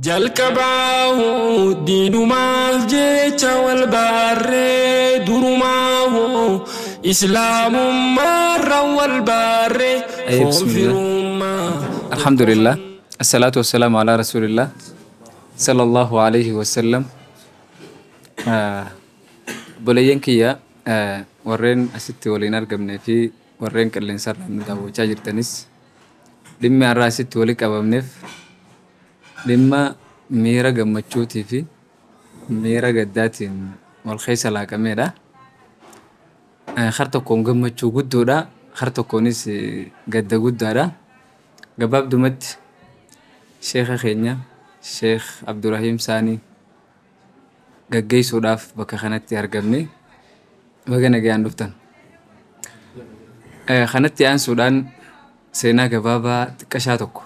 jalqabaahu diinumaaf jecha wal baarree durumaahu islaamummaarra wal baarree bismillah. Alhamdulillah, assalatu wassalamu ala rasulillah sallallahu alaihi wasallam. Boleeyyan kiyya warreen asitti waliin argamnee fi warreen qilleensarra nu daawwachaa jirtanis dhimmi har'aa asitti walii qabamneef dhimma miira gammachuutii fi miira gaddaatiin wal keessa laaqameedha. Har tokkoon gammachuu guddoodha, har tokkoonis gadda guddaadha. Gabaabdumatti sheekha keenya Sheekh Abdurrahim Saanii gaggeessuudhaaf bakka kanatti argamne baga nagayaan dhuftan. Kanatti aansuudhaan seenaa gabaabaa xiqqashaa tokko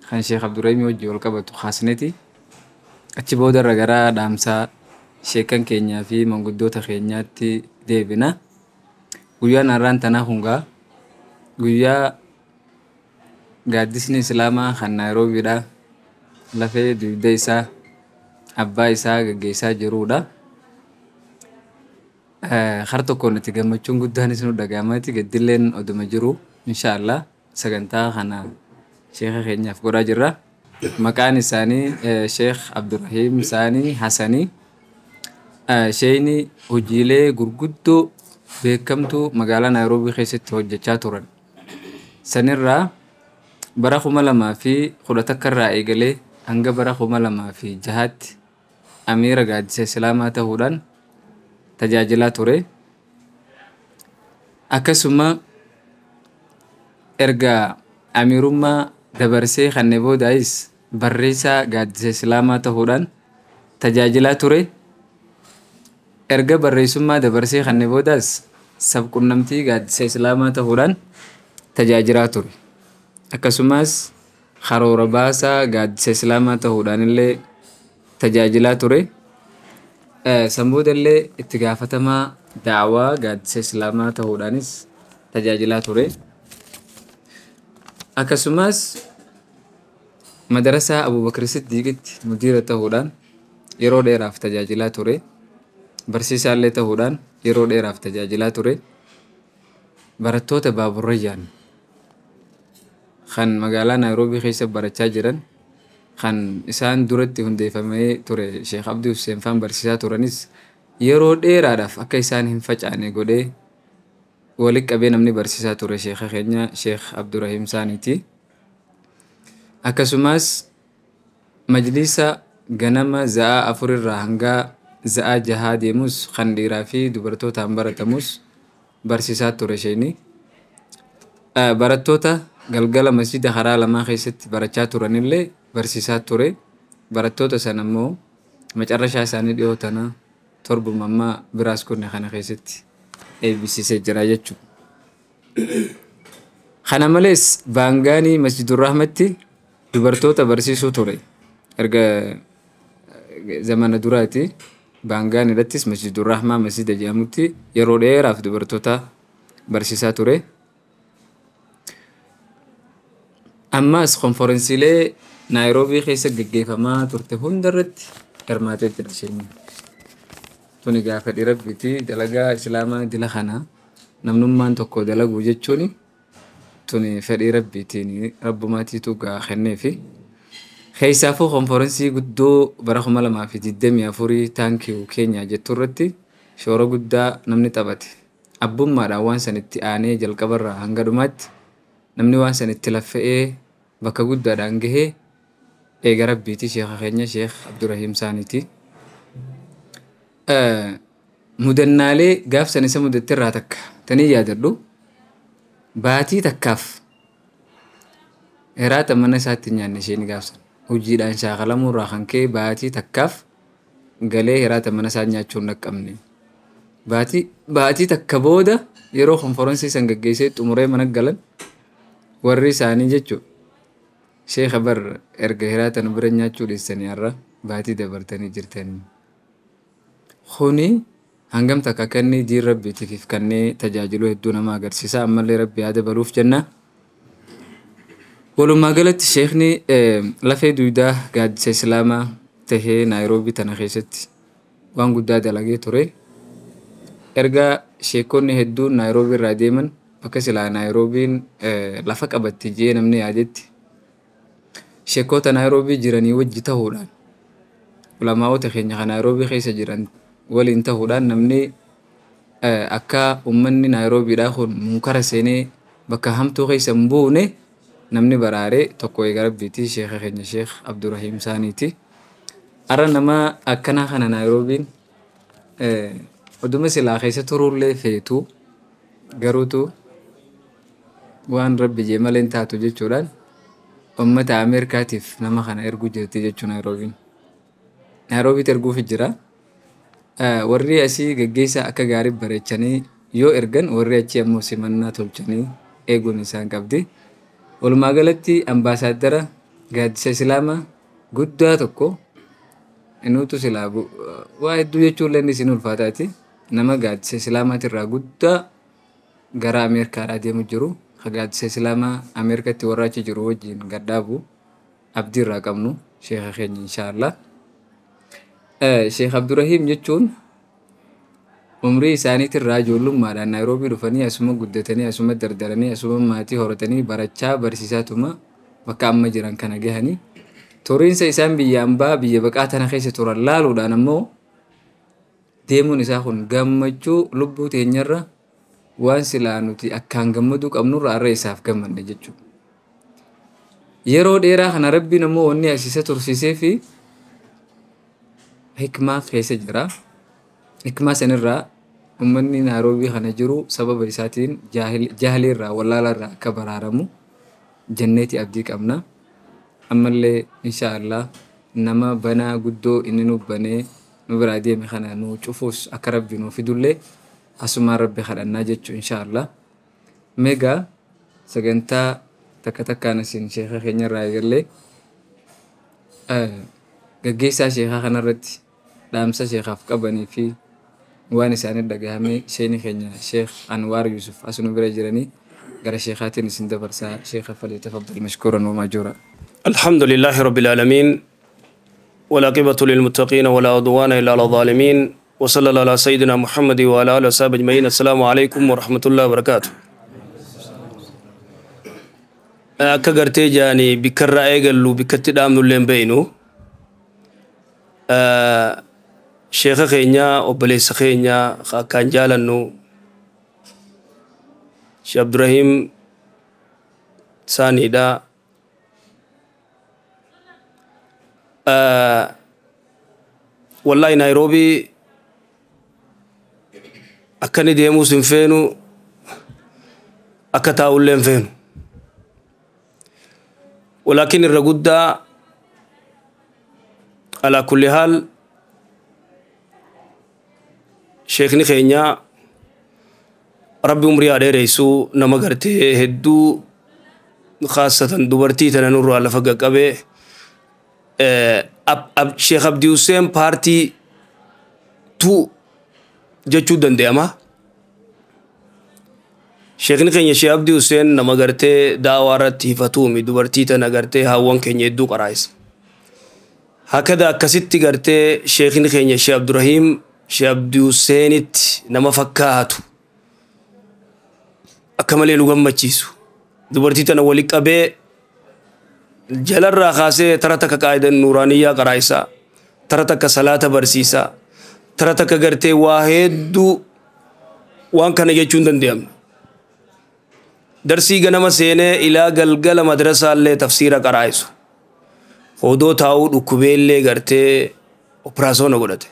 kan Sheekh Abdurrahim wajjin wal qabatu haasneeti. Achi boodarra gara dhaamsaa sheekan keenyaa fi manguddoota keenyaatti deebina. Guyyaan har'aan tanaa hungaa guyyaa gaaddisni Islaamaa kan Naayiroobiidha lafee dugda isaa abbaa isaa gaggeessaa jirudha. Har tokkoon itti gammachuun guddaanis nu dhaga'amaati, gaddilleen oduma jiru inshaallah sagantaa kana sheekha keenyaaf godhaa jirra. Maqaan isaanii Sheekh Abdurrahim Saanii Hasanii. Sheeyni hojiilee gurguddoo beekamtuu magaalaa Naayiroobii keessatti hojjechaa turan. Sanirraa bara 2011 irraa eegalee hanga bara 2006tti amiira gaaddisa Islaamaa ta'uudhaan tajaajilaa ture. Akkasuma erga amiirummaa dabarsee kanneen boodaayis barreessaa gaaddisa Islaamaa ta'uudhaan tajaajilaa ture. Erga barreessummaa dabarsee kanneen boodaas sabquunnamtii gaaddisa Islaamaa ta'uudhaan tajaajilaa ture. Akkasumas karoora baasaa gaaddisa Islaamaa ta'uudhaan illee tajaajilaa ture. Sanboodallee itti gaafatamaa daawaa gaaddisa Islaamaa ta'uudhaanis tajaajilaa ture. Akkasumas madarasaa Abubakar Siddiiqitti mudiira ta'uudhaan yeroo dheeraaf tajaajilaa ture. Barsiisaallee ta'uudhaan yeroo dheeraaf tajaajilaa ture. Barattoota Baaburrayyaan kan magaalaa Naayiroobii keessa barachaa jiran kan isaan duratti hundeeffamee ture Sheekh Abdii Hussein faan barsiisaa turanis yeroo dheeraadhaaf akka isaan hin facaane godhee walitti qabee namni barsiisaa ture sheekha keenya Sheekh Abdurrahim Saaniiti. Akkasumas majlisa ganama za'aa 4 irraa hanga za'aa 6 deemus kan dhiiraa fi dubartootaan baratamus barsiisaa ture sheeyni. Barattoota galgala masjida karaa lamaa keessatti barachaa turanillee barsiisaa ture. Barattoota sana immoo macarrashaa isaanii dhiyoo tana torbumammaa biraas kunne kana keessatti eebbisiisee jira jechuudha. Kana malees baangaanii masjidur rahmatti dubartoota barsiisuu ture. Erga zamana duraati baangaan irrattis masjidur rahmaa masjida jedhamutti yeroo dheeraaf dubartoota barsiisaa ture. Ammas konferensiilee Naayiroobii keessa gaggeeffamaa turte hundarratti hirmaatee jira sheeyni. Tuni gaafa dhirabbiiti dalagaa Islaamaa dila kana namnummaan tokko dalaguu jechuun tuni fedhii rabbiitiin rabbumaatiitu gaa kenneefi. Keessaafuu konferensii guddoo bara 2024 taankii Keenyaa jettu irratti shoora guddaa namni taphate. Abbummaadhaan waan sanitti aanee jalqabarraa hanga dhumaatti namni waan sanitti laffa'ee bakka guddaadhaan gahee eega rabbiiti sheekha keenya Sheekh Abdurrahim Saaniiti. Mudannaalee gaaf san isa mudatte irraa takka tanii yaadadhu baatii takkaaf hiraata mana isaatti nyaanne isheen gaaf san hojiidhaan shaakalamuu irraa kan ka'e baatii takkaaf galee hiraata mana isaa nyaachuun dhaqqabne. Baatii takka booda yeroo konferensii san gaggeessee xumuree mana galan warri isaanii jechuudha. Sheekha bar erga hiraata nu bira nyaachuu dhiistanii har'a baatii dabartanii jirtanii. Kuni hangam takka kanneen diin rabbiitiif kanneen tajaajiluu hedduu nama agarsiisa. Ammallee rabbi yaada baruuf jenna. ولما قالت شيخني لفي دودا قاعد سلامة تهي نيروبي تنخيست وان قداد لقي توري ارجع شيكوني هدو نيروبي راديما فكسلا نيروبي لفك أبد تجي نمني عدت شيكوتا نيروبي جيراني وجته هولان ولما وتخين نيروبي خيس جيران ولي انت هولان نمني أكا أمني نيروبي داخل منكر سيني بكا همتو خيس مبوني namni baraare tokko eegarabbiiti sheekha keenya sheekh Abdurrahim Saaniiti. Ara nama akkana kana Naayiroobiin oduma silaa keessa turullee feetu garuutu waan rabbi jee malee hin taatu jechuudhaan ummata Ameerikaatiif nama kana erguu jirti jechuu Naayiroobiin. Naayiroobiitti erguuf jira. Warri asii gaggeessaa akka gaarii bareechanii yoo ergan warri achi ammoo simannaa tolchanii eeguun isaan qabdi. Walumaa galatti ambaasaadara gaaddisa islaamaa guddaa tokko inuutu silaa waa hedduu jechuun lenni isin ulfaataati nama gaaddisa islaamaatirraa guddaa gara Ameerikaadhaa deemu jiru ka gaaddisa islaamaa Ameerikatti warra achi jiru wajjin gaddaabu abdiirraa qabnu sheekha keenya inshaallah. Sheekh Abdurrahim jechuun umrii isaaniitirraa ijoollummaadhaan Naayiroobii dhufanii asuma guddatanii asuma dardaranii asuma maatii horatanii barachaa barsiisaatuma bakka amma jiran kana gahanii turiinsa isaan biyya ambaa biyya baqaa tana keessa turan laaluudhaan ammoo deemuun isaa kun gammachuu lubbuu teenyarra waan silaa nuti akkaan gammaduu qabnurra arra isaaf gammanne jechuudha. Yeroo dheeraa kana rabbiin ammoo wanni asiisa tursiisee fi hikmaa keessa jira. Hikmaa sanirraa ummanni Naayiroobii kana jiru sababa isaatiin jaahiliirraa wallaalarraa akka baraaramu janneeti abdii qabna. Ammallee inshaallah nama banaa guddoo inni nu banee nu biraa deeme kana nu cufuus akka rabbi nu fidullee asumaan rabbi kadhannaa jechuu inshaallah. Meegaa sagantaa takka takkaan isin sheekha keenyarraa eegallee gaggeessaa sheekhaa kanarratti dhaamsa sheekhaaf qabanii fi waan isaanii dhagahame sheekni keenya sheekh Anwaar Yusuf asunu bira jiranii gara sheekhaatiin isin dabarsaa sheekha falyatafaddal mashkuuran wa maajuura. الحمد لله رب العالمين والعاقبة للمتقين ولا عدوان إلا على الظالمين وصلى الله على سيدنا محمد وعلى آله وصحبه أجمعين. السلام عليكم ورحمة الله وبركاته. akka gartee jaanii bikkarraa eegallu bikkatti dhaamnu illeen beeynu sheekha keenya obboleessa keenya akkaan jaalannu Sheekh Abdurrahim Saaniidha. Wallahi Naayiroobii akka ni deemuus hin feenu akka taa'ullee hin feenu. ولكن الرجودة على كل حال شيخني خينيا ربي عمري عليه رئيسو نمغرتي هدو خاصة دوبرتي تنانور على فقا قبي شيخ عبد الحسين بارتي تو جچو دندياما شيخني خينيا شيخ عبد الحسين نمغرتي داوارتي فتومي دوبرتي تنغرتي هاوان كينيا دو قرايس هكذا كسيتي غرتي شيخني خينيا شيخ عبد الرحيم شيخ عبد الحسين نما فكاتو أكمل لغم مچيسو دوبرتي تنولي قبي جلر خاصه ترتك قاعده نورانيه قرايسا ترتك صلاه برسيسا ترتك غرتي واحد وان كان يچون دنديام درسي غنما سينه الى غلغل مدرسه اللي تفسير قرايسو خودو تاو دكوبيلي غرتي اوبراسيون غدته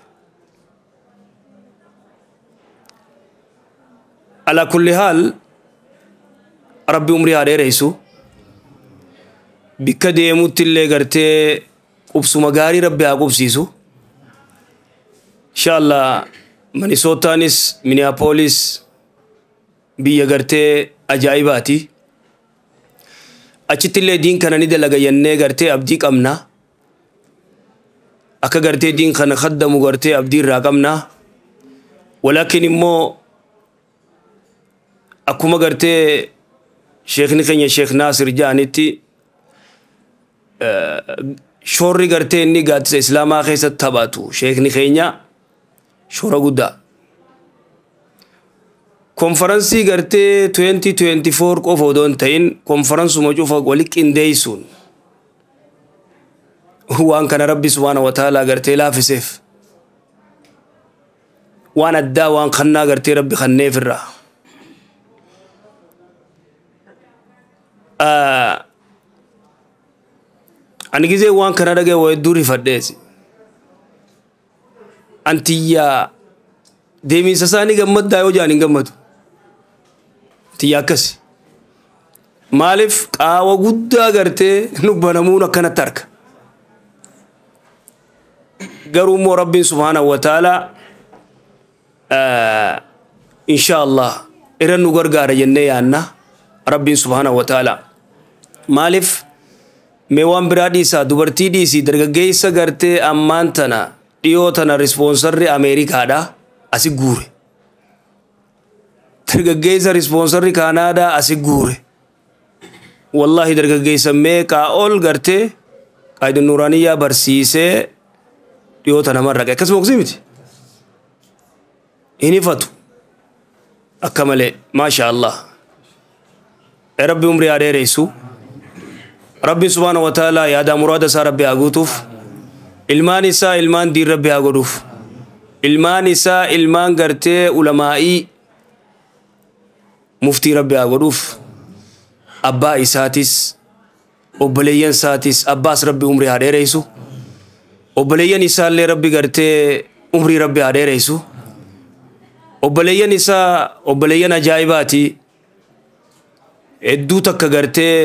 على كل حال ربي عمري عليه رئيسو بك ديموت اللي غرتي قبسو مغاري ربي اقبسيسو ان شاء الله مانيسوتانيس مينيابوليس بيا غرتي أجايباتي أشتى اللي دين كنا ندى لقى ينّي غرتي أبدي كمنا أكا غرتي دين كنا خدمو غرتي أبدي راقمنا ولكن إمو أكوما غرتي شيخ نخيني شيخ ناصر جانيتي shoorri gartee inni gaaddisa islaamaa keessatti taphatu sheekni keenya shoora guddaa konferansii gartee 2024 qofa odoo hin ta'in konferansuma cufa wali qindeessuun waan kana rabbi subhaanahu wa ta'aalaa gartee laafiseef waan addaa waan kannaa gartee rabbi kanneef irraa ani gizee waan kana dhagee waa hedduu rifadheesi antiyyaa deemiinsa isaanii gammaddaa yoo jaan hin gammadu antiyyaa akkasi maaliif qaawa guddaa gartee nubbanamuun akkanatti arka garuu immoo rabbiin subhaanahu wa ta'aalaa insha Allah iran nu gargaara jennee yaanna rabbiin subhaanahu wa ta'aalaa maaliif mee waan biraa dhiisaa dubartii dhiisii dargaggeessa gartee ammaan tana dhiyoo tana rispoonsarri Ameerikaadha asi guure dargaggeessa rispoonsarri Kaanaadaa asi guure wallahi dargaggeessa meeqaa ol gartee qaayidin nuuraaniyyaa barsiisee dhiyoo tana marraqa akkasuma oksii miti hin ifatu akka malee maasha Allah rabbi umrii adeereysu rabbi subhaanahu wa ta'aalaa yaada muraada isaa rabbi haa guutuuf ilmaan isaa ilmaan diin rabbi haa godhuuf ilmaan isaa ilmaan gartee ulamaa'ii muftii rabbi haa godhuuf abbaa isaatis obboleeyyan isaatis abbaas rabbi umrii haa dheereysu obboleeyyan isaallee rabbi gartee umrii rabbi haa dheereysu obboleeyyan isaa obboleeyyan ajaa'ibaati hedduu takka gartee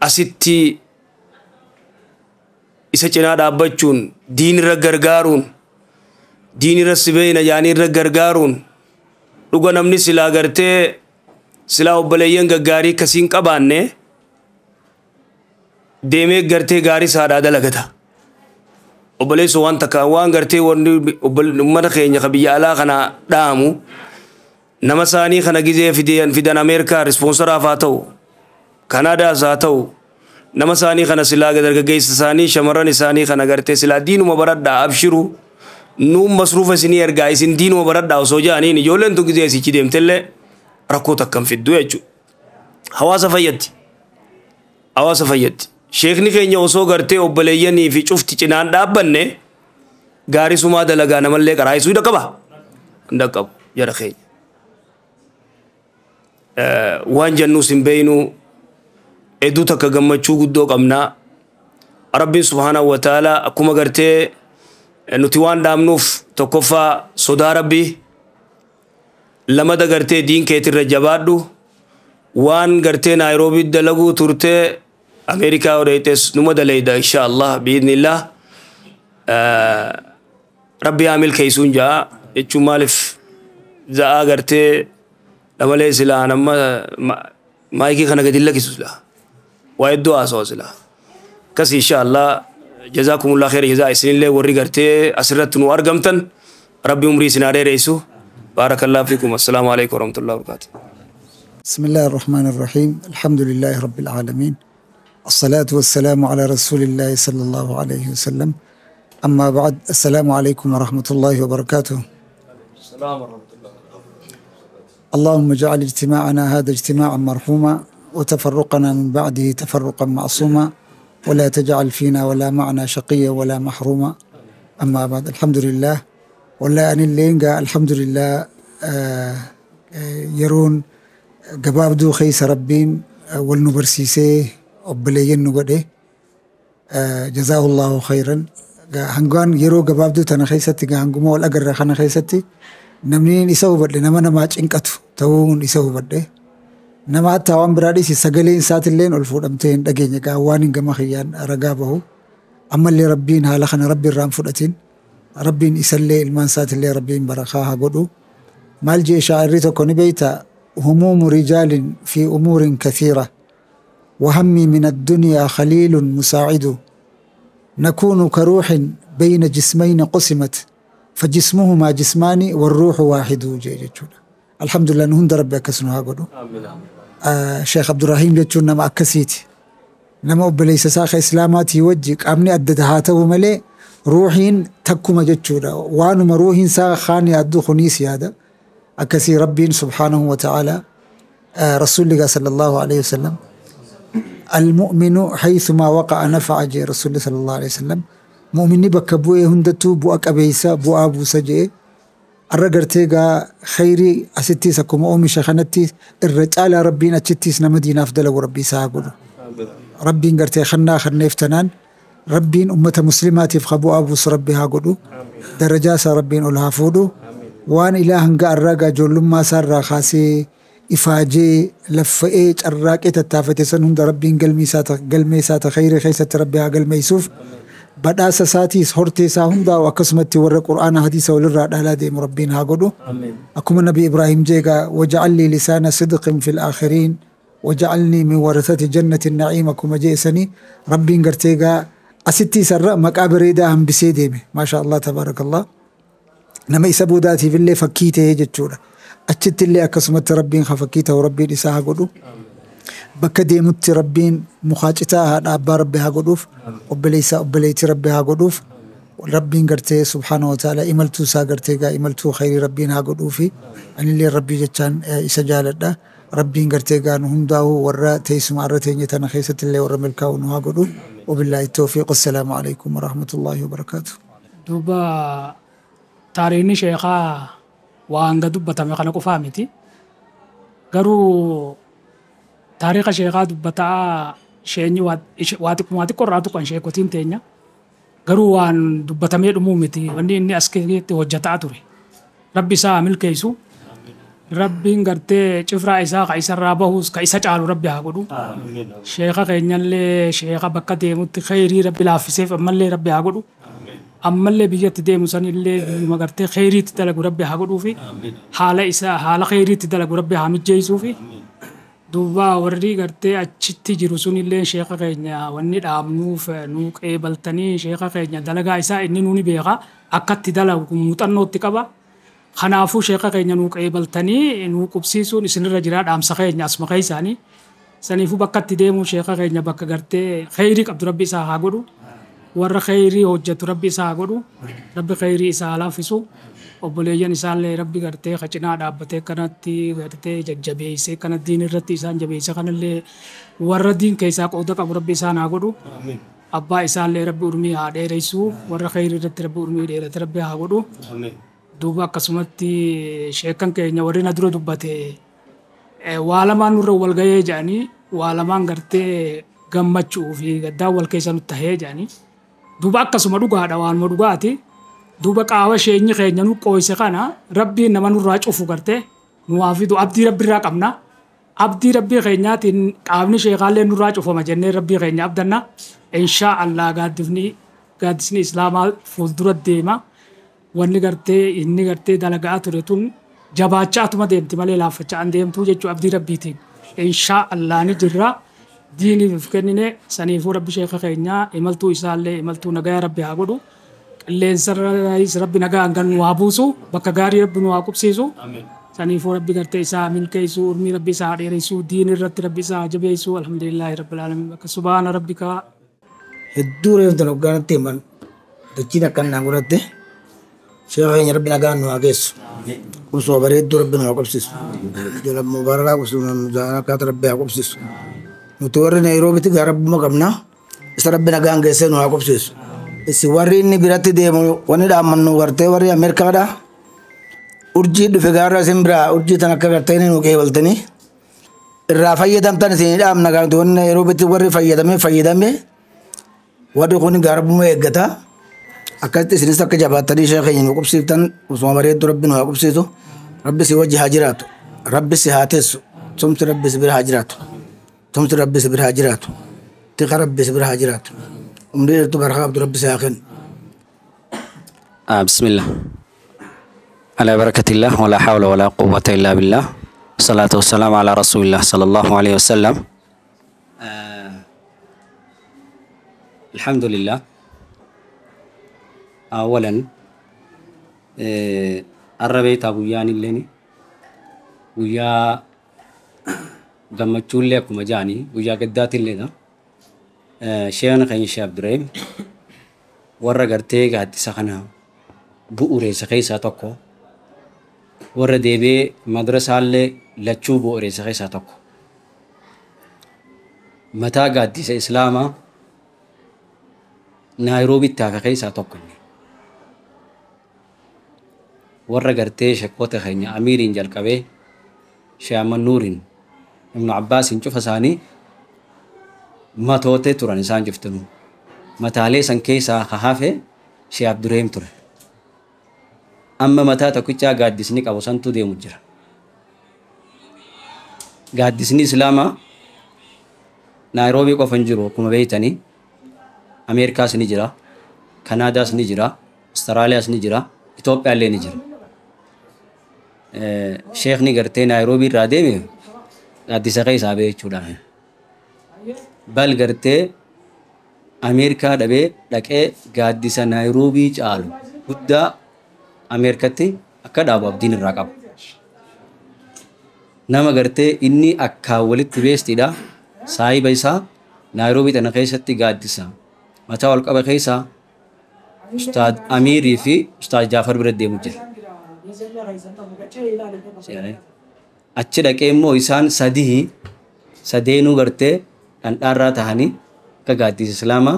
asitti isa cinaa dhaabbachuun diinirra gargaaruun diinirra sibeeyna jaaniirra gargaaruun dhuga namni silaa gartee silaa obboleeyyan gaggaarii kasiin qabaanne deemee gartee gaarii saadhaa dalagata obboleessu waan takka waan gartee wanni ummata keenya ka biyya alaa kana dhaamu nama isaanii kana gizee fidan Ameerikaa rispoonsaraaf haa ta'u Kanaadaas haa ta'u nama isaanii kana silaa dargaggeessa isaanii shamarran isaanii kana gartee silaa diinuma baradhaa abshiru nuun masruufa isinii ergaa isin diinuma baradhaa osoo jaaniin ijoolleen tun gizee isichi deemtellee rakkoo takkan fiddu jechuudha hawaasa fayyatti sheekni keenya osoo gartee obboleeyyanii fi cufti cinaan dhaabbanne gaarii sumaa dalagaa namallee qaraayisuu dhaqqaba dhaqqabu jara keenya waan jennuus hin beeynu hedduu takka gammachuu guddoo qabnaa rabbiin subhaanahu wa ta'aalaa akkuma gartee nuti waan dhaamnuuf tokkoffaa sodaa rabbii lamada gartee diin keetirra jabaadhu waan gartee Naayiroobii dalaguu turtee Ameerikaa odeetes numa daleyda insha Allah biidnillah rabbi haamil keeysuun jaa jechuun maaliif za'aa gartee dhamalee silaa nama maayikii kana gadi lakkisu silaa waa hedduu haasawaa silaa kas insha Allah jazakumullah khair jazaa isinillee warri gartee asirratti nu argamtan rabbi umrii isin haa dheereysu barakallahu fiikum assalaamu alaykum warahmatullahi wabarakatuh بسم الله الرحمن الرحيم الحمد لله رب العالمين الصلاة والسلام على رسول الله صلى الله عليه وسلم أما بعد السلام عليكم ورحمة الله وبركاته السلام ورحمة الله اللهم اجعل اجتماعنا هذا اجتماعا مرحوما وتفرقنا من بعده تفرقا معصوما ولا تجعل فينا ولا معنا شقيا ولا محروما أما بعد الحمد لله ولا أن اللينجا الحمد لله يرون قبابدو خيس ربين والنبرسيسيه وبليين نقده جزاه الله خيرا هنقان يرو قبابدو تنا خيستي هنقومو الأقر خانا خيستي نمنين يسوي بدي نما نماج إنكتو تون يسوي بدي نما تاوان برادي سجلين سات اللين والفود أمتين دقيني كوانين كما خيان رقابه أما اللي ربين هالخنا ربي الرام فودتين ربين يسلي المان سات اللي ربين برخاها قدو مالجي شاعريتو كوني بيتا هموم رجال في أمور كثيرة وهمي من الدنيا خليل مساعد نكون كروح بين جسمين قسمت فجسمهما جسمان والروح واحد جيجونا الحمد لله نهند ربي أكسنها قدو شيخ عبد الرحيم جتشونا ما أكسيتي nama obboleessa isaa ka islaamaatii wajji qaamni adda haa ta'u malee ruuhiin takkuma jechuudha. Waanuma ruuhiin isaa kaan yaaddu kuniis yaada. Akkasii rabbiin subhaanahu wa ta'ala rasuulli sallallahu alaihi wasallam المؤمن حيثما وقع نفع جي رسول الله صلى الله عليه وسلم مؤمني بك بوئي هندتو بوء قبيسا بوء أبو سجي الرقرتيغا خيري أستيس أكو مؤمي شخنتيس الرجال ربين أتشتيس نمدين أفضل وربي ساقل ربين قرتي خنا افتنان ربين أمة مسلمات يفخبو أبو سربي هاقلو درجاس ربين أولها فودو وان إلهن قا الرقا جولم ما سار خاسي إفاجي لفئي الراكي تتافتي سنهم دا ربين قلمي ساتا خيري خيسة ربيها قلمي يسوف بدأ ساتي سهرتي ساهم دا وكسمتي ورى قرآن حديثة وللرعد أهلا دي مربين هاقودو أكم النبي إبراهيم جيغا وجعل لي لسان صدق في الآخرين وجعلني من ورثة جنة النعيم أكم جيسني ربين قرتيغا أستي سر مقابر دا هم بسيدي ما شاء الله تبارك الله نما يسبو داتي في اللي فكيته جتشورا أجت اللي أكسمت ربين خفكيته وربين إساها قدو بكا ديمت ربين مخاجتها أبا ربها قدوف وبليسا وبليتي ربها قدوف وربين قرتي سبحانه وتعالى إملتو سا قرتي إملتو خير ربين ها قدوفي أن اللي ربي جتشان إسجالة ربين قرتي نهم داو ورا تيسم عرتين يتنخيسة اللي ورا ملكاون ها قدوف وبالله التوفيق. السلام عليكم ورحمة الله وبركاته. دوبا تاريني شيخا وان دبتا ميقنا كفامتي غرو تاريخ شيخا دبتا شيني واتي قراتو كان شيخوتين تينيا غرو وان دبتا ميدو مومتي واني اني اسكيتي وجتا توري ربي سا مل كيسو ربي غرتي چفرا إسا قيسر رابهوس كيسا چالو ربي هاقودو شيخا قينيالي شيخا بكا ديموت خيري ربي لافسيف أمالي ربي هاقودو أمالي بيجت ديمو ساني اللي مغرتي خيري تدلقو ربي هاقودو في حالة إسا حالة خيري تدلقو ربي حامد جيسو في دوبا وردي غرتي أجتي جروسوني اللي شيخا قينيا واني دامنوف نوك إيبالتاني شيخا قينيا دلقا إسا إني نوني بيغا أكت دلقو متنو تكبا خنافو شيخا قينيا نوك إيبالتاني نوك بسيسون إسن الرجرات أمسا قينيا اسم قيساني سنيفو بكت ديمو شيخا قينيا بكا غرتي خيري عبد ربي إسا هاقودو ور خيري هجت ربي إسا هاقودو ربي خيري إسا لافسو obboleeyyan isaallee rabbi gartee qacinaa dhaabbatee kanatti gartee jajjabeessee kana diin irratti isaan jabeessa kanallee warra diin keessaa qooda qabu rabbi isaan haa godhu abbaa isaallee rabbi urmii haa dheeressu warra khayrii irratti rabbi urmii dheerate rabbi haa godhu duuba akkasumatti sheekan keenya warri na dura dubbate waa lamaan nurra wal gahee jedhanii waa lamaan gartee gammachuu fi gaddaa wal keessa nutti tahee jedhanii duuba akkasuma dhugaadha waanuma dhugaati. دوبا قاوة شيء نخيل نو قويس خانا ربي نما نراج أفو کرتے نوافدو عبدي ربي راقمنا عبدي ربي خينات إن قاوني شيء قال نراج أفو مجنة ربي خينات عبدنا إن شاء الله قادسني إسلام فولدرة ديما واني کرتے إني کرتے دلقات رتون جباچات ما ديمتي مالي لافچ عن ديمتو جيچو عبدي ربي تين إن شاء الله نجرا ديني فكرني سنيفو ربي شيخ خينات إملتو إسالة إملتو نجايا ربي هاقودو اللي سر ربي نجا عن وابوسو بكجاري ربي نواقب سيسو سنيفو ربي قرتي سا من كيسو رمي ربي سا ريسو دين الرت ربي سا جبيسو الحمد لله رب العالمين سبحان ربك الدور يفضل وقارن تيمان تجينا كان نقولته شيخ ربي نجا نواقيس وصو بريد دور ربي نواقب سيسو جل مبارك وسون مزارات ربي نواقب سيسو نتوري نيروبي تجار ربي مقامنا سر ربي نجا عن كيسو نواقب سيسو isi warri inni biratti deemu wani dhaammannu gartee warri Ameerikaadha urjii dhufe gaarra isin biraa urjii tan akka gartee nu qeebaltanii irraa fayyadamtan isin dhaamna gartee wanni yeroo bitti warri fayyadame warri kun gaarbuma eeggata akkasitti isinis akka jabaattanii ishee keenya nu qubsiiftan osuma bareeddu rabbi nu haa qubsiisu rabbi si wajji haa jiraatu rabbi si haa teessu tumsi rabbi si bira haa jiraatu tumsi rabbi si bira haa jiraatu tiqa rabbi si bira haa jiraatu umriirtu baraka abdu rabbi saakin بسم الله على بركة الله ولا حول ولا قوة إلا بالله والصلاة والسلام على رسول الله صلى الله عليه وسلم الحمد لله أولا الربيت أبو ياني الليني ويا قمتشول لكم جاني ويا قدات اللينا Shaykhna kan Sheikh Abdurrahim warra gartee gaaddisa kana bu'uureessa keessaa tokko warra deebee madrasaallee lachuu bu'uureessa keessaa tokko mataa gaaddisa islaamaa naayiroobitti hafe keessaa tokko warra gartee shekkoota keenya amiiriin jalqabee Sheikh Ahmad Nuuriin Ibnu Abbaasiin cufa isaanii matootee turan isaan cuftinu mataalee san keessaa hafe Sheikh Abdurrahim ture amma mataa tokkichaa gaaddisni qabu santu deemu jira gaaddisni islaamaa naayiroobii qofa hin jiru akkuma beeytanii Ameerikaas ni jira Kanaadaas ni jira Awustiraaliyaas ni jira Itoophiyaallee ni jira sheekni gartee naayiroobii irraa deeme gaaddisa keessaa ba'e jechuudha bal gartee Ameerikaa dhabee dhaqee gaaddisa naayiroobii caalu guddaa Ameerikatti akka dhaabu abdiin irraa qaba nama gartee inni akka walitti beestiidha saahiba isaa naayiroobii tana keessatti gaaddisa mataa wal qaba keessaa Ustaad Amiirii fi Ustaad Jaafar bira deemu jira achi dhaqee immoo isaan sadeenuu gartee dhandhaarraa tahanii akka gaaddisa islaamaa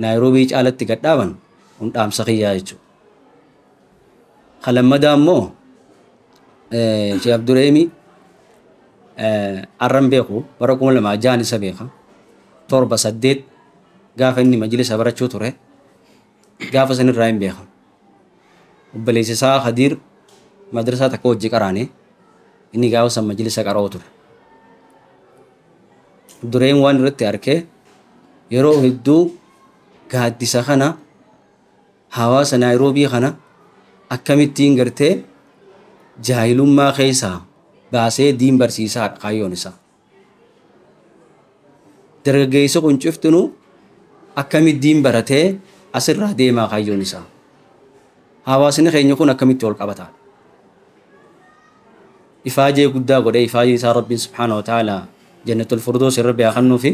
naayiroobii caalatti gadhaaban kun dhaamsa kiyyaa jechuudha kalammadaa immoo Sheikh Abdurrahim arran beeku bara 2006 isa beeka 7-8 gaafa inni majlisa barachuu ture gaafa sanirraa hin beeka obboleessi isaa Khadiir madrasaa takka hojii qaraane inni gaafa san majlisa qara'u ture Abdurrahim waan irratti arkee yeroo hedduu gaaddisa kana hawaasa naayiroobii kana akkamittiin gartee jaahilummaa keessaa baasee diin barsiisaa kaayyoon isaa dargaggeessa kun cuftinu akkamitti diin baratee asirraa deemaa kaayyoon isaa hawaasni keenya kun akkamitti wal qabataa ifaajee guddaa godhee ifaajee isaa rabbiin subhaanahu wa ta'ala jannatul firdoos irra beekannuu fi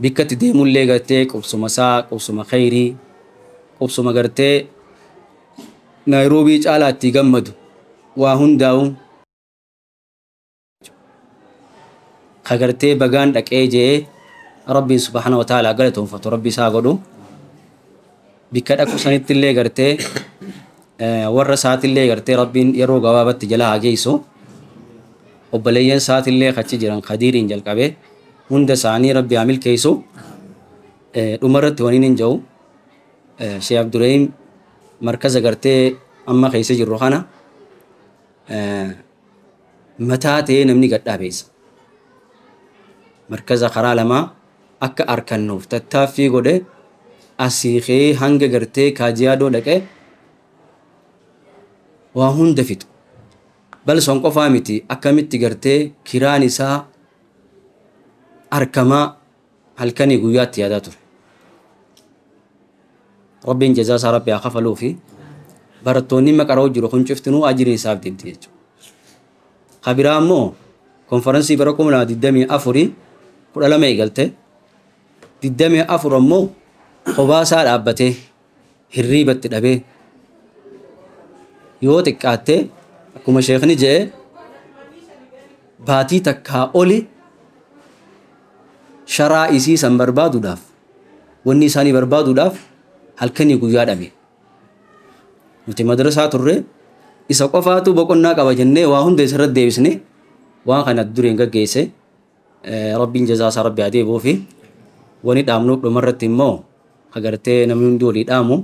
bikkatti deemullee gartee qubsuma isaa qubsuma khayrii qubsuma gartee naayiroobii caalaatti gammadu waa hundaa'u kagartee bagaan dhaqee jee rabbiin subhaanahu wa ta'ala galatoonfatu rabbi isaa godhu bikka dhaqu sanittillee gartee warra isaatillee gartee rabbiin yeroo gabaabatti jala haa geessu obboleeyyan isaatillee achi jiran Khadiiriin jalqabee hunda isaanii rabbi haa milkeessu dhumarratti waniin hin jiru Sheikh Abdurrahim markaza gartee amma keessa jirru kana mataa ta'ee namni gadhaabeessa markaza karaa lamaa akka arkannuuf tattaaffii godhe asiiqee hanga gartee kaajiyaadoo dhaqee waa hunda fixu bal son qofaa miti akkamitti gartee kiraan isaa arkamaa halkanii guyyaatti yaadaa ture rabbiin jazaa isaa rabbi haa kafaluu fi barattoonni maqaroo jiru kun cuftinuu ajiriin isaaf deemti jechuudha kabiraa immoo konferansii bara 2024 12 eegalte 24 ammoo kophaa isaa dhaabbatee hirriibatti dhabee yoo xiqqaattee akkuma sheekni jedhe baatii takkaa oli sharaa isii san barbaaduudhaaf wanni isaanii barbaaduudhaaf halkanii guyyaa dhabe nuti madrasaa turre isa qofaatu boqonnaa qaba jennee waa hunda isarratti deebisne waan kana duriin gaggeesse rabbiin jazaa isaa rabbi haa deebuu fi wani dhaamnuuf dhumarratti immoo agartee namni hundi walii dhaamu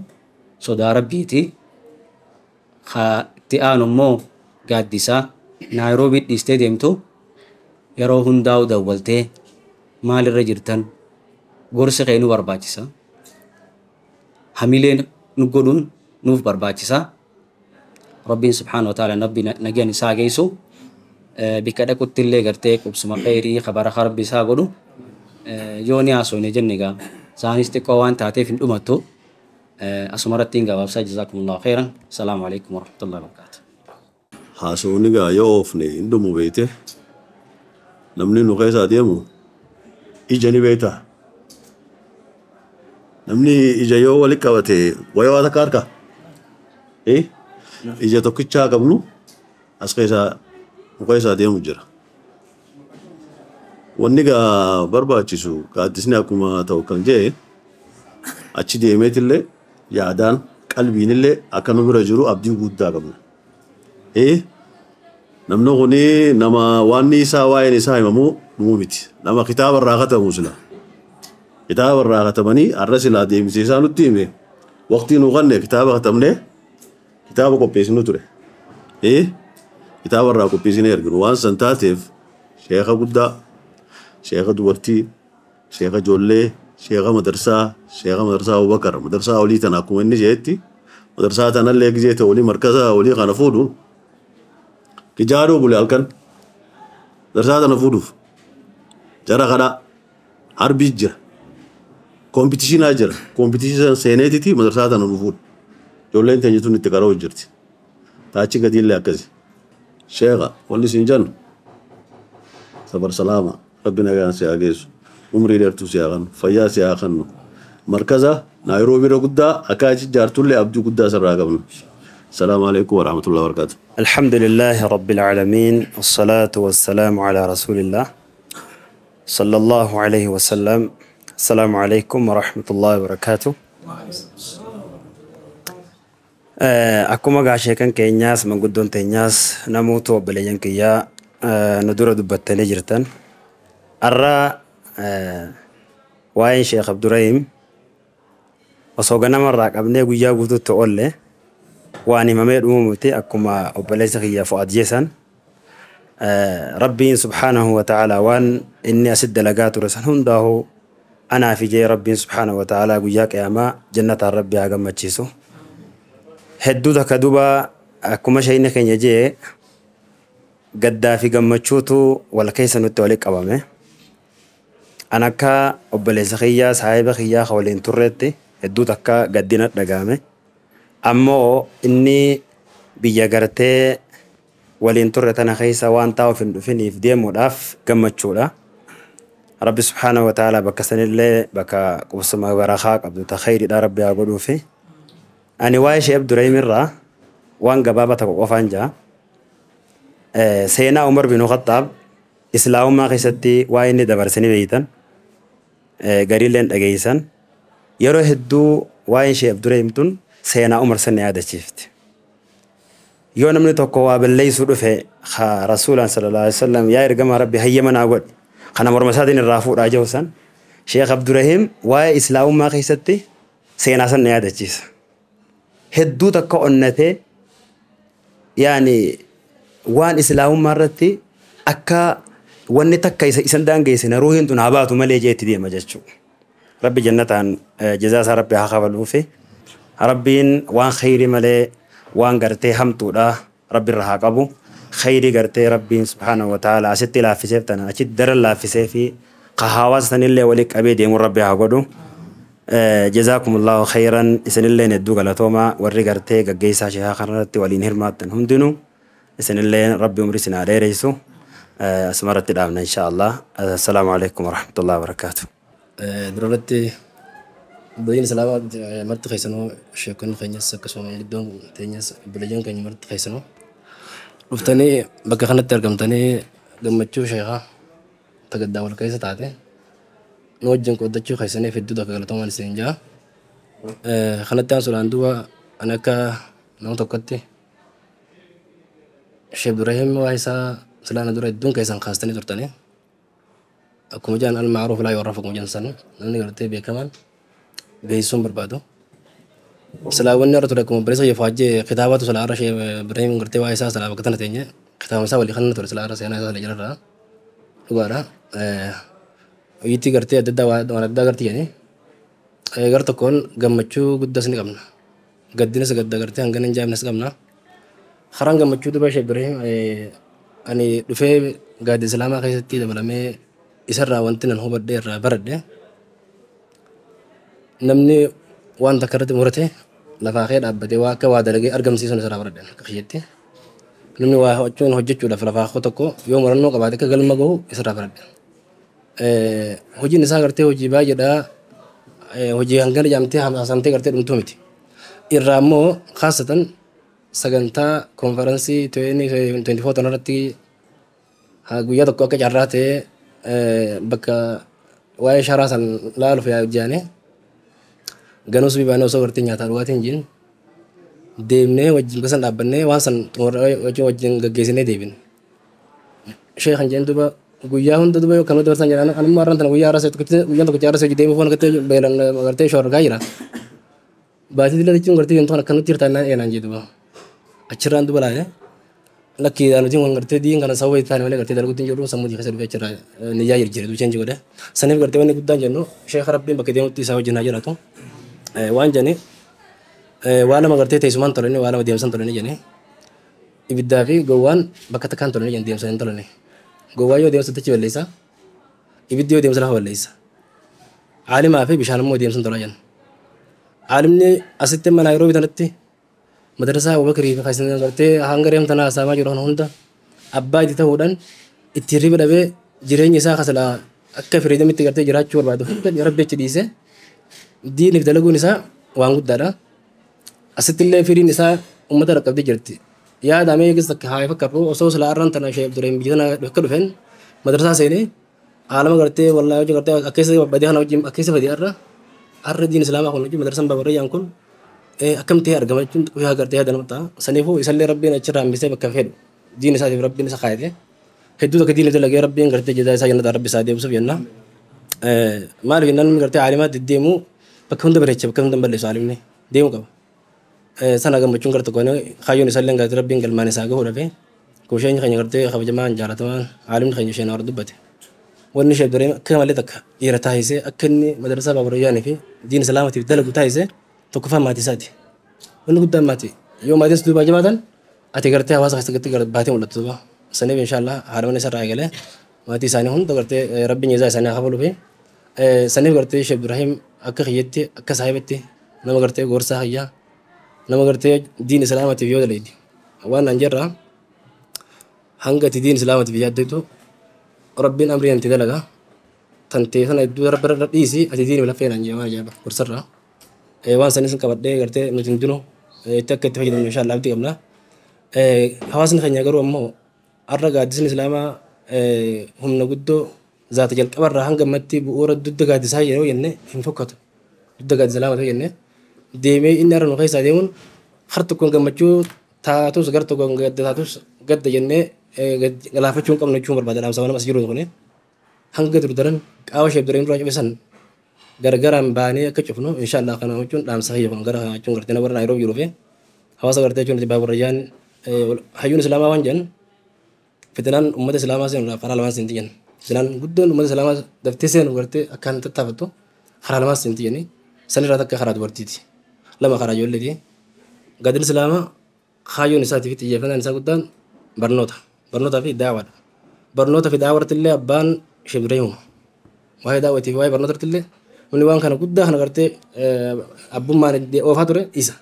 sodaa rabbiiti itti aanu immoo gaaddisaa naayiroobii dhiistee deemtu yeroo hundaa'u dawwaltee maalirra jirtan gorsi kee nu barbaachisa hamilee nu godhuun nuuf barbaachisa rabbiin subhaanahu wa ta'ala nabbi nagaan isaa geessu bikka dhaqutti illee gartee qubsuma khayrii kabara rabbi isaa godhu yoo ni haasofne jenne gaa isaanis xiqqoo waan taateef hin dhumattu asumarratti hin gabaabsaa jazaakumullahu khayran assalaamu alaikum warahmatullahi wabarakaatu haasofni gaa yoo oofne hin dhumu beekte namni nu keessaa deemu ija ni beektaa namni ija yoo walitti qabate wayii waa takka harka ija tokkichaa qabnu as keessaa muka isaa deemu jira. Wanni gaa barbaachisu gaaddisni akkuma ta'u kan jee achi deemeetillee yaadaan qalbiinillee akka nu bira jiru abdii guddaa qabna. Namni kuni nama waanni isaa waa'een isaa himamu dhumuu miti. Nama kitaaba irraa katamu sila. Kitaaba irraa katamanii har'a silaa deemsisaa nutti hime. Waqtii nu qanne kitaaba katamne kitaaba qopheessinu ture. Kitaaba irraa qopheessinee arginu waan san taateef sheeka guddaa, sheeka dubartii, sheeka ijoollee, sheeka madarsaa Abubakar, madarsaa olii tana akkuma inni jeetti madarsaa tanallee gizee ta'e olii markaza olii kana fuudhu kijaaduu bule halkan madarsaa tana fuudhuuf jara kana harbii jira. Kompitishinaa jira. Kompitishinaa seeneetiti madarsaa tana nu fuudhu. Ijoolleen teenya tun itti qaroo jirti. Taachi gadiillee akkasi. Sheeka wanni siin jennu sabar salaama rabbi nagaan si haa geessu. Umrii dheertuu si haa kennu. Fayyaa si haa kennu. Markaza Naayiroobii guddaa akka achi jaartullee abdii guddaa sirraa qabna. السلام عليكم ورحمة الله وبركاته. الحمد لله رب العالمين والصلاة والسلام على رسول الله صلى الله عليه وسلم. السلام عليكم ورحمة الله وبركاته. أكما قاشيكا كينياس من قدون تينياس نموت وبليان كيا ندور دبتني جرتن أرى وين شيخ عبد الرحيم وصوغنا مرة أبني ويا قدو تقول له واني ممير أمومتي أكما وبليس خيا فؤاد جيسان ربي سبحانه وتعالى وان إني أسد لقات رسالهم داهو أنا في جي ربي سبحانه وتعالى وياك يا ما جنة ربي أقام تشيسو هدو ذا كدوبا أكما شيء كان يجي قد في قمتشوتو ولا كيس نتوليك أبامه أنا كا وبليس خيا صاحب خيا خولين ترتي هدو ذكا قدينات دقامه أمو إني بيجارتي ولين ترتنا خيسا وان تاو فيني في ديمو داف قمتشولا ربي سبحانه وتعالى بكسن الله بكا قوسما ورخاك عبد الخير دا ربي أقولو فيه أنا وايش عبد الرحيم الرا وان قبابة وفانجا سينا عمر بن الخطاب إسلام ما خيستي واين دبر سني بيتن قريلين أجيسن يروح الدو وايش عبد الرحيم تون سينا عمر سنة هذا شفت يوم من تقوى بالليل سرفه خا رسول الله صلى الله عليه وسلم يا رجال ربي هيا من أقول خنا مرمسادين الرافور راجوسان شيخ عبد الرحيم واي إسلام ما خيستي سينا سنة هذا شيء هدو تكونته يعني وان إسلام مرتي أكا وان تكا يسندان جيسنا روحين تنابات وملي جيت دي مجتشو ربي جنة جزاء ربي هخبلو فيه ربين وان خيري ملي وان قرتي همتو دا ربي رها قبو خيري قرتي ربي سبحانه وتعالى أشتي لا في سيفتنا أشت در لا في سيفي قهاواز تنيلي وليك أبي ديمو ربي هقودو جزاكم الله خيرا إسن اللي ندو غلطوما ورّي قرتي قيسا شيها خرنتي ولين هرماتن هم دنو إسن اللي ربي أمرسنا عليه ريسو اسمرت الأمن إن شاء الله. السلام عليكم ورحمة الله وبركاته. درولتي بلين سلامات مرت خيسنو شيكون خينيس كسوم يدون تينيس بلجون كني مرت خيسنو رفتني بقى خنت ترجمتني قمتشو شيخا تقدم ولا كيسة تعطي نوجن كودتشو خيسني في الدودة كغلطان سينجا خنت تانسول عندوا أنا كا نون توكتي شيخ إبراهيم وعيسى سلام دور الدون كيسان خاستني ترتني أكو مجان المعروف لا يعرفكم مجان سنو نني قرتي بيه كمان بيسون بربادو سلاوني رتولكم بريسا يفاجئ خطابات سلا رشي إبراهيم قرتي وعيسى سلا وقتنا تيجي خطاب مسا ولي خلنا تور سلا رشي أنا سلا جرا لغارا ويتي قرتي أددا وانا قرتي يعني قرت كون قمتشو قدسني قمنا قدنا سقد قرتي هنگن جاب نس قمنا خران قمتشو دبا شيخ إبراهيم أني دفع قاد سلامة خيستي دبلمي إسرع وانتنا هو بدير برد نمني وان ذكرت مرته لفاخير أبدي واك وادلقي أرقم سيسون سرا برد كخيتي نمني واه وجون هجت ولا فلفاخو تكو يوم رنو قبادك قل مجو إسرع برد هجي نسا قرتي هجي باجدا hojii hangana jaamtee haasa'amtee gartee dhumtuu miti. Irraa immoo khaasatan sagantaa konferansii 2024 irratti guyyaa tokko akka carraa ta'ee bakka waa'ee sharaa san laaluuf yaa'u ganuus bibaanee osoo gartee nyaataa dhugaatiin jiin deemnee wajjin gosa dhaabbannee waan san wajjin gaggeessinee deebine. Sheekhan jeen duba guyyaa hunda duba yoo kamii dabarsan jedhan anummaa irraan tana guyyaa arrasa guyyaan tokko arrasa hojii deemuuf waan beelan gartee shoorgaa jira. Baatii dila jechuun gartee wantoota akkanatti jirtan eenaan jee duba. Achirraan duba laale lakkii nuti waan gartee diin kana sababa itti taane malee gartee dalaguutti hin jiru sammuu keessa dhufee achirraa niyyaa jira duucheen jigodhe. Saniif gartee wanni guddaan jennu sheekha rabbiin bakka deemutti isaa wajjin haa jiraatu. Waan jeni waan lama gartee teessumaan tolanii waan lama deemsan tolanii jeni ibiddaa fi gowwaan bakka takkaan tolanii jeni deemsan hin tolanii. Gowwaa yoo deemsa tachi balleessa ibiddi yoo deemsa lafa balleessa. Aalimaa fi bishaan immoo deemsan tolaa jenna. Aalimni asitti mana Naayiroobii tanatti madrasaa Abubakarii fi Kaasin gartee hanga reemtana haasamaa jiru hunda abbaa itti ta'uudhaan itti hirriba dhabee jireenya isaa kasala akka firiidamitti gartee jiraachuu barbaadu hunda rabbi achi dhiisee diiniif dalaguun isaa waan guddaadha. Asitti illee firiin isaa uummata rakkabdee jirti. Yaadamee eegis akka haa fakkaatu osoo silaa arraan tana ishee dureen biyya tana akka dhufeen madrasaa seenee aalama gartee wallaahi hojii gartee akkeessa badee kana wajjin akkeessa badee arra diin islaamaa kun wajjin madrasaan babarrayyaan kun akkamtee argama jechuun guyyaa gartee yaada nama ta'a. Saniifuu isallee rabbiin achirraa hambisee bakka fedhu diin isaatiif rabbiin isa kaayate hedduu takka diin dalagee rabbiin gartee jedaa isaa jannataa rabbi isaa deebisuuf jenna. Maaliif namni gartee aalimaa deddeemu bakka hunda bareecha bakka hunda balleessu aalimni deemu qaba. Sana gammachuun gara tokkoon kaayyoon isaallee gartee rabbiin galmaan isaa gahuu dhabe kusheenyi keenya gartee kabajamaan jaalatamaan aalimni keenya isheen warra dubbate. Wanni ishee duree akka malee takka dhiira taasisee akka inni madrasaa baaburayyaan fi diin islaamaatiif dalagu taasisee tokkoffaa maatii isaati. Wanni guddaan maatii yoo maatiin si duubaa jabaatan ati gartee hawaasa keessatti baatee mul'attu duuba. Saniif inshaallah haadha mana isarraa eegalee maatii isaanii hunda gartee rabbiin jazaa isaanii haa kafalu fi saniif gartee Sheekh Ibrahim akka kiyyetti akka saahibatti nama gartee gorsaa hayyaa nama gartee diin islaamaatiif yoo daleedi waan an jirraa hanga ati diin islaamaatiif yaaddeetu rabbiin amrii anti dalaga tantee sana iddoo rabbi dhiisi ati diin laffee naan jee waan ajaa'iba gorsarraa waan sanis qabadhee gartee nuti hundinuu itti akka itti fayyadamnu inshaallah abdii qabna. Hawaasni keenya garuu ammoo har'a gaaddisni islaamaa humna guddoo zaata jalqabarraa hanga ammatti bu'uura dudda gaaddisaa yeroo jenne hin fakkaatu. Dudda gaaddisa islaamaa jenne deemee inni har'a nu keessaa deemuun har tokkoon gammachuu taatus gar tokkoon gadda taatus gadda jennee galaafachuun qabnu jechuun barbaada dhaamsa waan as jiru kuni hanga dur daran qaawa Sheekh Ibrahim duraa cufisan gargaraan baanee akka cufnu inshaallah kana jechuun dhaamsa hayya kun gara jechuun gartee warra Naayiroobii jiruu fi hawaasa gartee jechuun baaburayyaan hayyuun islaamaa waan jedhan fitnaan ummata islaamaa seenu karaa lamaan seentii jenna. Fitnaan guddoon ummata islaamaa daftee seenu gartee akkaan tattaafattu karaa lamaan seentii jenni sanirraa takka karaa dubartiiti. Lama karaa ijoolleeti. Gaaddisni islaamaa hayyuun isaatiif xiyyeeffannaan isaa guddaan barnoota. Barnootaa fi daawaadha. Barnoota fi daawaarratti illee abbaan Sheekh Ibrahim waa'ee daawwatii fi waa'ee barnootaatti illee namni waan kana guddaa kana gartee abbummaan oofaa ture isa.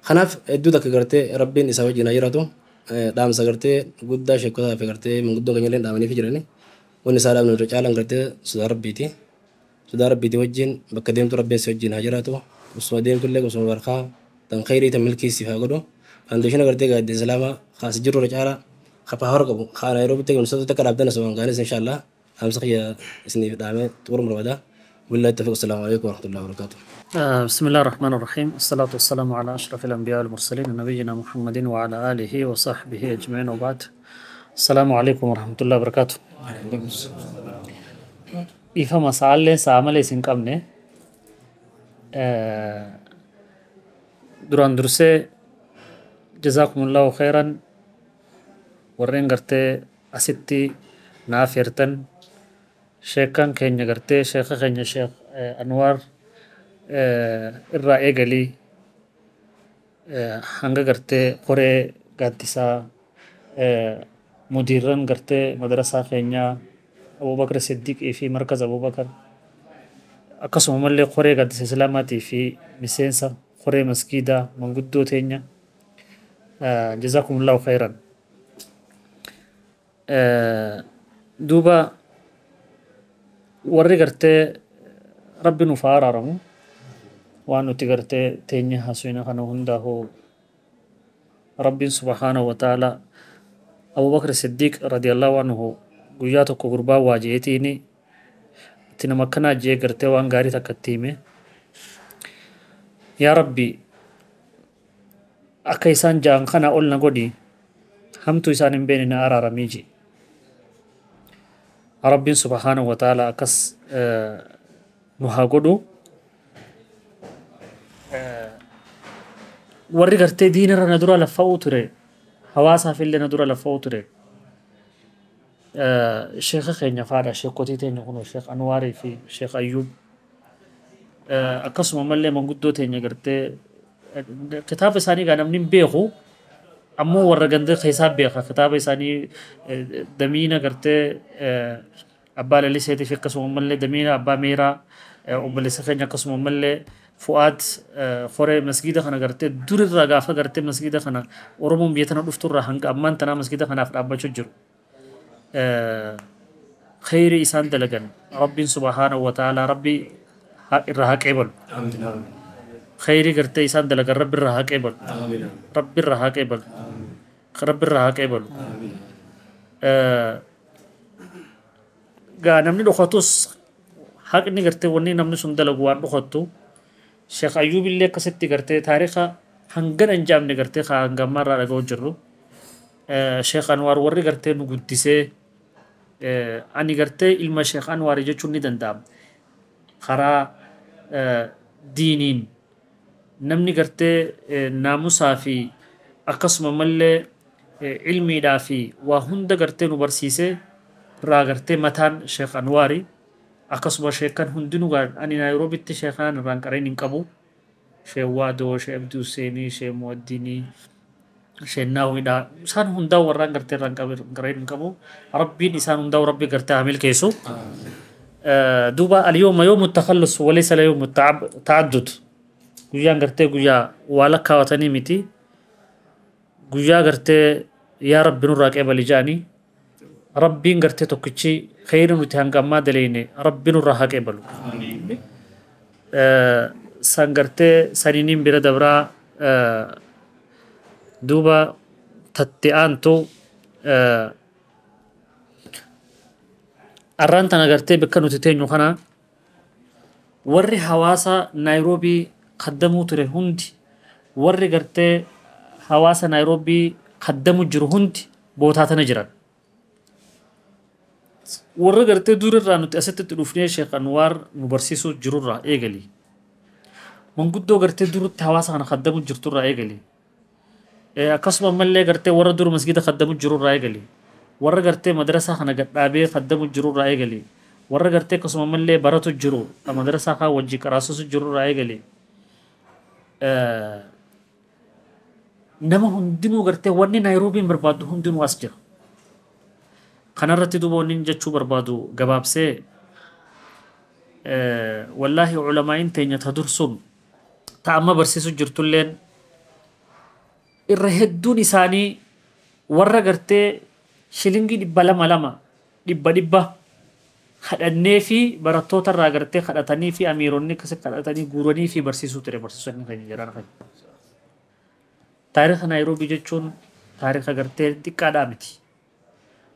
Kanaaf hedduu takka gartee rabbiin isaa wajjin haa jiraatu dhaamsa gartee guddaa sheekotaa fi gartee manguddoon keenya illee dhaamanii fi jirani wanni isaa dhaabnu irra caalaan gartee sodaa rabbiiti. Sodaa rabbiiti wajjin bakka deemtu rabbiin si wajjin haa jiraatu osuma deemtu illee osuma barkaa tan khayrii tan milkii si haa godhu foundation gartee gaaddisa islaamaa kaas jiru irra caalaa kapaa hora qabu kaa Naayiroobii ta'e kun takka dhaabdan osoo gaanis inshaallah dhaamsa kiyya isiniif dhaamee xumuruu barbaada. بالله التوفيق والسلام عليكم ورحمة الله وبركاته. بسم الله الرحمن الرحيم الصلاة والسلام على أشرف الأنبياء والمرسلين نبينا محمد وعلى آله وصحبه أجمعين وبعد السلام عليكم ورحمة الله وبركاته. إفهم مسألة سامل سنكمنه دران درسه جزاكم الله خيرا ورين قرتي أستي نافرتن sheekan keenya gartee sheekha keenya sheekh Anwaar irraa eegalii hanga gartee qoree gaaddisaa mudiirran gartee madrasaa keenyaa Abubakar Siddiqii fi markaz Abubakar akkasuma mallee qoree gaaddisa islaamaatii fi miseensa qoree maskiidaa manguddoo teenya jazaakumullahu khayran. Duuba warri gartee rabbi nuuf haa araaramu وأنو تقرتي تيني حسوين خانو هنده رب سبحانه وتعالى أبو بكر الصديق رضي الله عنه قياتو قربا واجهتيني تنمكنا جي قرتي وان غاري تكتيمي يا ربي أكيسان جان خنا أولنا قدي همتو إسان بيننا أرى رميجي رب سبحانه وتعالى أكس نهاقودو warri gartee diinarra na dura laffa'uu ture hawaasaaf illee na dura laffa'uu ture sheekha keenya faadha sheekotii teenya kun sheekh Anwaarii fi sheekh Ayyuub akkasuma mallee manguddoo teenya gartee kitaaba isaanii gaa namni hin beeku ammoo warra ganda keessaa beeka kitaaba isaanii damiina gartee abbaa laliseetii fi akkasuma mallee damiina abbaa meeraa obboleessa keenya akkasuma mallee فؤاد خوري مسجد خنا قرتي دور الرجافة قرتي مسجد خنا ورمون بيتنا دفتور رهنك أمان تنا مسجد خنا في أبا شجر خير إنسان دلجن ربي سبحانه وتعالى ربي الرهاك إبل خير قرتي إنسان دلجن ربي الرهاك إبل ربي الرهاك إبل ربي الرهاك إبل قا نمني لخطوس حق إني قرتي وني نمني سندل جوار لخطو شيخ أيوب اللي كستي قرتي تاريخه هنجن أنجام نقرتي خا هنجم مرة رجعوا جرو شيخ أنوار وري قرتي نقدسه أني قرتي إلما شيخ أنوار يجتشوني دندام خرا دينين نمني قرتي ناموسا في أقسم ملة علمي دافي وهند قرتي نبرسيسه را قرتي متان شيخ أنواري akkasuma sheekan hundinuu ani naayiroobitti sheekan irraan qareen hin qabu shee waadoo shee abdii huseenii shee muwaddinii shee naawidha isaan hundaa warraan gartee irraan qareen hin qabu rabbiin isaan hundaa rabbi gartee hamil keessu duuba alyawma yawmu takhallus walaysa yawmu ta'addud guyyaan gartee guyyaa waa lakkaawatanii miti guyyaa gartee yaa rabbi nurraa qeebali jaanii ربين قرتي توكتشي خير نتهان قما دليني ربنا الرحاق يبلو سان قرتي سنينين برا دبرا دوبا تتيانتو أرانتنا قرتي بكنو تتين يوخنا وري حواسا نيروبي قدمو تري هندي وري قرتي حواسا نيروبي قدمو جرو هندي بوتاتنا جران warra gartee durirraa nuti asitti dhufnee sheekh Anwaar nu barsiisuu jirurraa eegali manguddoo gartee durutti hawaasa kana khaddamu jirturraa eegali akkasuma mallee gartee warra dur masgida khaddamu jirurraa eegali warra gartee madrasaa kana gadhaabee khaddamu jirurraa eegali warra gartee akkasuma mallee baratu jiru madrasaa kaa wajji qaraasusu jirurraa eegali nama hundinuu gartee wanni naayiroobiin barbaaddu hundinuu as jira kanarratti duuba wanni jechuu barbaadu gabaabsee wallaahi culamaa'iin teenya ta dursun ta amma barsiisu jirtulleen irra hedduun isaanii warra gartee shilingii 200 dhibba kadhannee fi barattoota irraa gartee kadhatanii fi amiironni akkasii kadhatanii guuranii fi barsiisuu ture barsiisonni keenya jiraan kan taariikha naayiroobii jechuun taariikha gartee xiqqaadhaa miti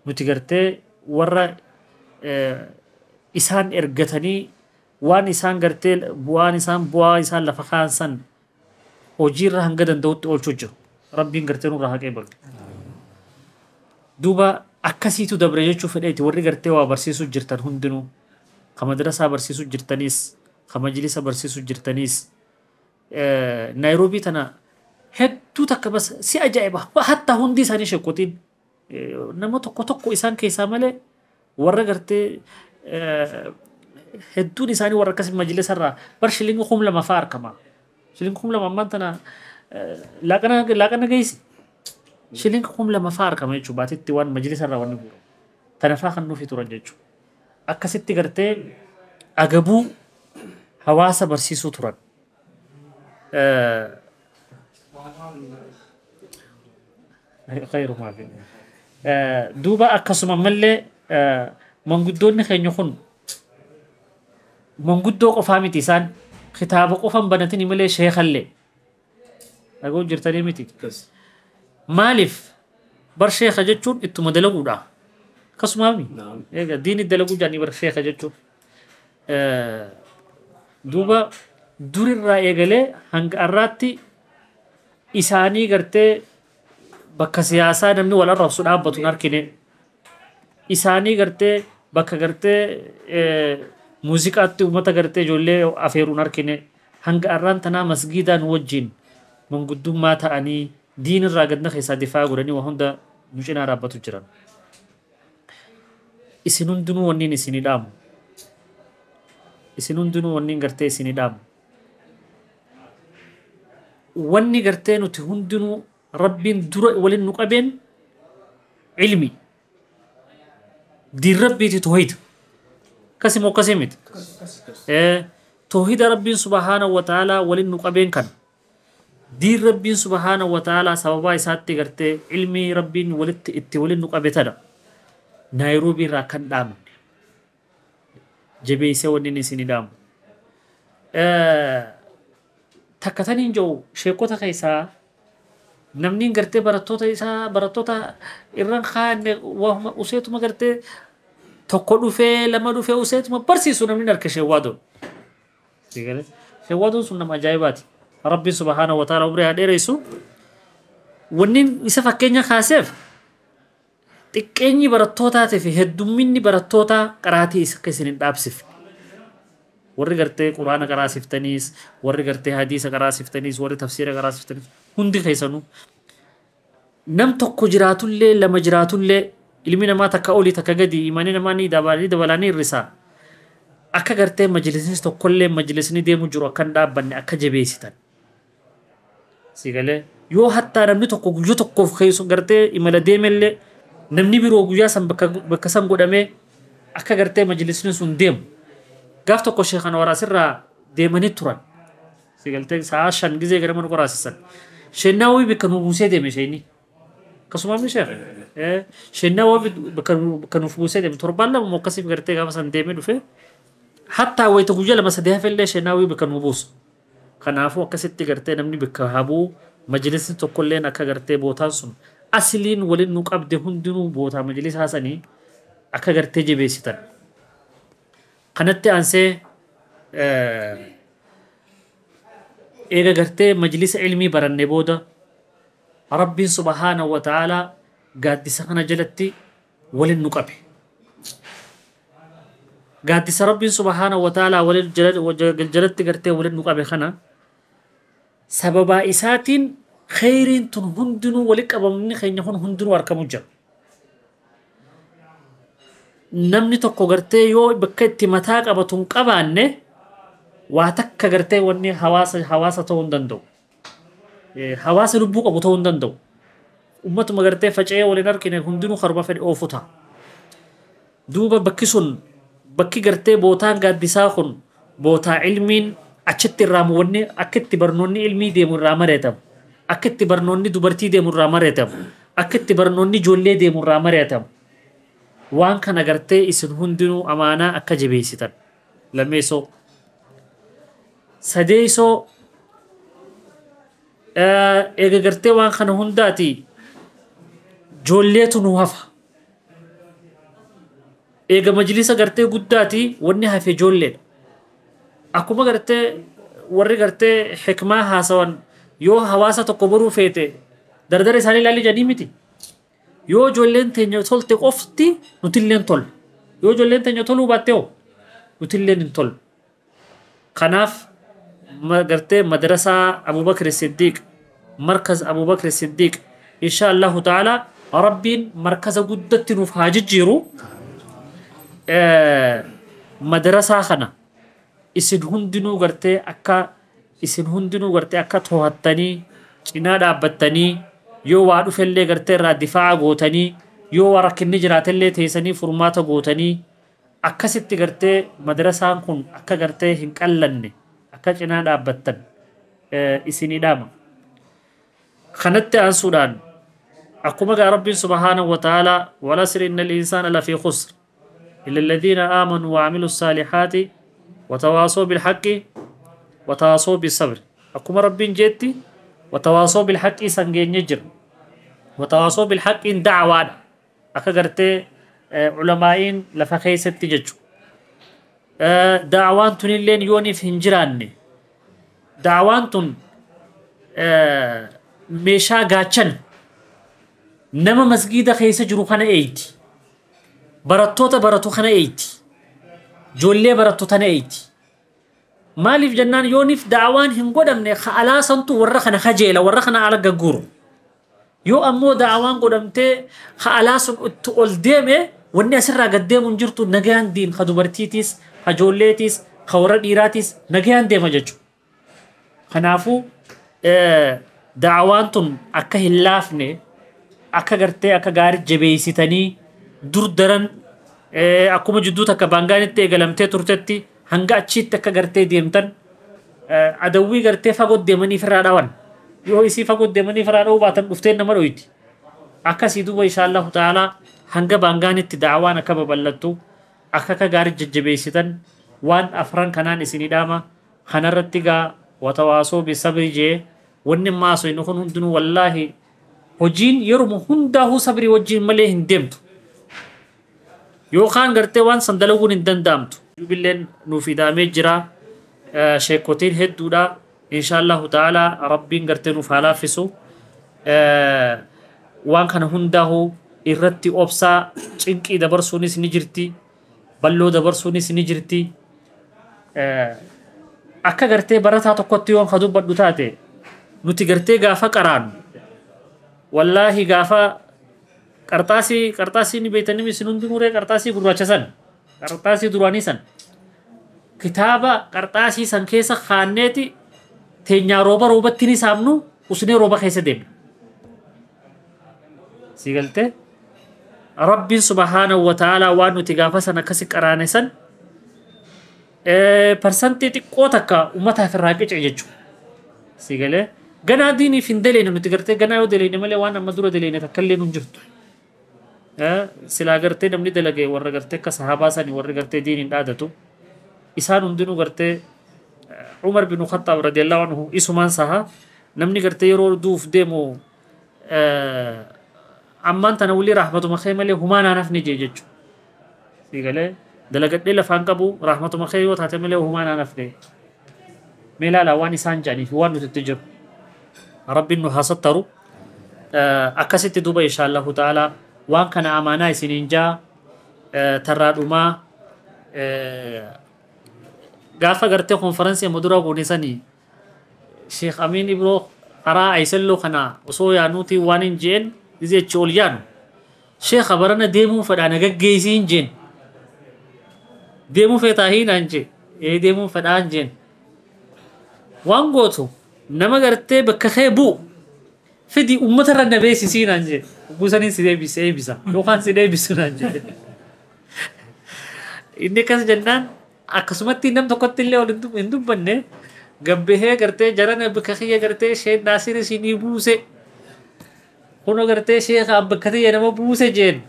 nuti gartee warra isaan ergatanii waan isaan gartee bu'aa isaan lafa kaansan hojiirra hanga danda'utti oolchuu jiru rabbiin gartee nurraa haqee balu duuba akkasiitu dabre jechuu fedheeti warri gartee waa barsiisuu jirtan hundinuu ka madrasaa barsiisuu jirtaniis ka majlisa barsiisuu jirtaniis naayiroobii tana hedduu takka bas si ajaa'iba hatta hundi isaanii sheekotiin nama tokko tokko isaan keessaa malee warra gartee hedduun isaanii warra akkasii majlisa irraa bar shilingi 2,000 fa'aa argama shilingi 2,000 ammaan tana laaqana geessi shilingi 2,000 fa'aa argama jechuudha baatitti waan majlisa irraa waan bu'u tana fa'aa kan nuuf turan jechuudha akkasitti gartee agabuu hawaasa barsiisuu turan خير ما في دوبا akkasuma mallee manguddoonni keenya kun manguddoo qofaa miti isaan kitaaba qofan banatini malee sheekallee dhagoo jirtanii miti maaliif bar sheeka jechuun ittuma dalaguudha akkasumaami eega diini dalaguu jaanii bar sheeka jechuun duuba durirraa eegalee hanga har'aatti isaanii gartee bakka siyaasaa namni wal arrabsu dhaabbatu hin argine isaanii gartee bakka gartee muuziqaatti uummata gartee ijoollee afeeruun argine hanga har'aan tanaa masgiidaan wajjin manguddummaa ta'anii diinirraa gadna keessaa difaa godhanii waa hunda nu cinaa dhaabbatu jiran. Isin hundinuu wanniin isinii dhaamu. Isin hundinuu wanniin gartee isinii dhaamu. Wanni gartee nuti hundinuu rabbiin dura waliin nu qabeen ilmi. Diin rabbiiti toohida. Kasimoo akkasii miti. Toohida rabbiin subhaanahu wa ta'aalaa waliin nu qabeen kan. Diin rabbiin subhaanahu wa ta'aalaa sababaa isaatti gartee ilmi rabbiin walitti itti waliin nu qabetadha. Naayiroobii irraa kan dhaamne. Jabeessee wanni isinii dhaamu. Takka taniin jiru sheekota keessaa namni gartee barattoota isaa barattoota irraan kaa'anne waanuma useetuma gartee tokko dhufee lama dhufee useetuma barsiisu namni harka sheewwaadoon. Sheewwaadoon sun nama ajaa'ibaati. Rabbiin subhaanahu wa ta'aalaa umrii haa dheeressu. Wanni isa fakkeenya kaaseef xiqqeenyi barattootaati fi heddumminni barattootaa qaraatii isa akka isin hin dhaabsifne. Warri gartee quraana qaraasiftaniis, warri gartee hadiisa qaraasiftaniis, warri tafsiira qaraasiftaniis hundi keessanuu nam tokko jiraatullee lama jiraatullee ilmi namaa takka olii takka gadi imanii namaa ni dabalanii irrisaa akka gartee majlisnis tokkollee majlisni deemu jiru akka hin dhaabbanne akka jabeessitan. Sigalee yoo hattaa namni tokko guyyaa tokkoof keessu gartee imala deemellee namni biroo guyyaa san bakka san godhamee akka gartee majlisni sun deemu. Gaaf tokko sheekan waraasirraa deemanii turan. Sigaltee sa'a 5 gizee gara mana qoraasisan. Sheennaawwi bakka nu buusee deeme sheeni. Akkasumas sheekh. Sheennaawwi bakka nu buusee deeme torbaan lama akkasiif gartee gaafa san deemee dhufe. Hattaa wayita guyyaa lama sadii hafellee sheennaawwi bakka nu buusu. Kanaafuu akkasitti gartee namni bakka habuu majlisni tokkolleen akka gartee bootaan sun asiliin waliin nu qabde hundinuu bootaa majlisaa sanii akka gartee jabeessitan. Kanatti aansee eega gartee majlisa ilmii barannee booda rabbiin subhaanahu wa ta'aalaa gaaddisa kana jalatti waliin nu qabe. Gaaddisa rabbiin subhaanahu wa ta'aalaa waliin jalatti gartee waliin nu qabe kana sababaa isaatiin khayriin tun hundinuu waliin qabamni keenya kun hundinuu argamu jira. Namni tokko gartee yoo bakka itti mataa qabatu hin qabaanne waa takka gartee wanni hawaasa ta'uu hin danda'u. Hawaasa lubbuu qabu ta'uu hin danda'u. Ummatuma gartee faca'ee waliin argine hundinuu karba fedhe oofu ta'a. Duuba bakki sun bakki gartee bootaan gaaddisaa kun bootaa ilmiin achitti irraa wanni akka itti barnoonni ilmii deemu irraa mari'atamu. Akka itti barnoonni dubartii deemu irraa mari'atamu. Akka itti barnoonni ijoollee deemu irraa mari'atamu. Waan kana gartee isin hundinuu amaanaa akka jabeessitan. Lammeessoo. Sadeessoo eega gartee waan kana hundaati ijoolleetu nu hafa. Eega majlisa gartee guddaati wanni hafe ijoolleedha. Akkuma gartee warri gartee hikmaa haasawan yoo hawaasa tokko baruu feete dardara isaanii ilaalii jedhanii miti. Yoo ijoolleen teenya tolte qofti nutilleen tol. Yoo ijoolleen teenya toluu baatte hoo nutilleen hin tol. Kanaaf gartee madrasaa Abubakar Siddiq markaz Abubakar Siddiq insha Allahu ta'ala rabbiin markaza guddatti nuuf haa jijjiiru. Madrasaa kana isin hundinuu gartee akka to'attanii cinaa dhaabbattanii yoo waa dhufellee gartee irraa difaa'a gootanii yoo waa rakkinni jiraatellee teessanii furmaata gootanii akkasitti gartee madrasaan kun akka gartee hin qallanne akka cinaa dhaabbattan isinii dhaama. Kanatti aansuudhaan akkuma gaa rabbiin subhaanahu wa ta'aalaa walasri innal insaana lafii khusr illa alladhiina aamanuu wa amiluu saalihaati وتواصوا بالحق وتواصوا بالصبر أكما ربين جيتي وتواصوا بالحق سنجين يجر وتواصوا بالحق دعوان أكا قرتي علمائين لفخي ستججو دعوان تن اللين يوني في هنجراني دعوان تن ميشا غاچن نما مسجد خيسة جرو خنا ايتي براتوتا براتو خنا ايتي جولي براتو تنا ايتي مالف جنان يونيف دعوان هنقدمني خالا سنتو ورخنا خجيلا ورخنا على غغورو يو امو دعوان قدمتي خالا سن تقول ديمه وني اسرا قديم جرتو نغان دين خدوبرتيتيس خجوليتيس خورا ديراتيس نغان ديما ججو خنافو دعوانتم اكا هلافني اكا غرتي اكا غار جبيسيتني دور درن اكو جدو تك بانغانتي غلمتي ترتتي hanga achitti akka gartee deemtan adawwii gartee fagoo deemanii firaa dhawan yoo isii fagoo deemanii firaa dhawuu baatan dhuftee nama dhoyti akkasii duuba inshaallahu ta'ala hanga baangaanitti da'awaan akka babal'attu akka gaarii jajjabeessitan waan afran kanaan isinii dhaama kanarratti gaa watawaasoo bisabri jee wanni maaso inni kun hundinuu wallaahi hojiin yeruma hundaahuu sabrii wajjiin malee hin deemtu yookaan gartee waan san dalaguun hin danda'amtu بالليل نوفي دامي جرا شيكوتين هدودا إن شاء الله تعالى ربين قرتنو فالافسو وان كان هندهو إرتي أبسا چنكي دبر سونيس نجرتي بلو دبر سونيس نجرتي أكا قرتي برتا تقوتي وان خدو بدو تاتي نوتي قرتي غافا قران والله غافا قرطاسي نبيتني مسنون دنوري قرطاسي قرواچسن قرطاسي دراني سن كتابة قرطاسي سن كيسا خانيتي تينيا روبا تيني سامنو उसने रोबा कैसे दे सिगलते रब्बी सुब्हानहु व तआला वानु तिगाफा सन कसी कराने सन परसेंटी xiqqoo takka ummataaf irraa qice jechu sigale ganaa diinii fin daleene nuti gartee ganaa yoo daleene malee waan amma dura daleene takka illee nun jirtu silaa gartee namni dalage warra gartee akka sahaabaa sanii warri gartee diiniin dhaadatu isaan hundinuu gartee Umar bin Khattab radiyallahu anhu isumaan saha namni gartee yeroo duuf deemu ammaan tana wulii rahmatuma kee malee humaanaa nafni jee jechu sigale dalagadhee lafaan qabu rahmatuma kee yoo taate malee humaanaa nafne meelaala waan isaan jedhaniif waan nuti itti jiru rabbiin nu haa sattaru akkasitti duuba inshaallahu ta'ala waan kana amaanaa isiniin jaa tarraadhumaa gaafa gartee konferansii madura goonessanii Sheikh Amin Ibro qaraa aysallo kana osoo yaanuuti waan hin jeen jechi ol yaanu Sheikh barana deemuu fedhaan gaggeessii hin jeen deemuu feetaa hiinaan jee deemuu fedhaan jeen waan gootu nama gartee bakka kee bu'u fidi ummata irra nabeessisiinaan jee buusanii si deebisee eebisa yookaan si deebisunaan jee inni akkas jennaan akkasumatti nam tokkotti illee ol hin dubbanne gabbehee gartee jarana bakka kiyya gartee Sheikh Naasir isinii buuse kuno gartee Sheikh bakka kiyya nama buuse jeen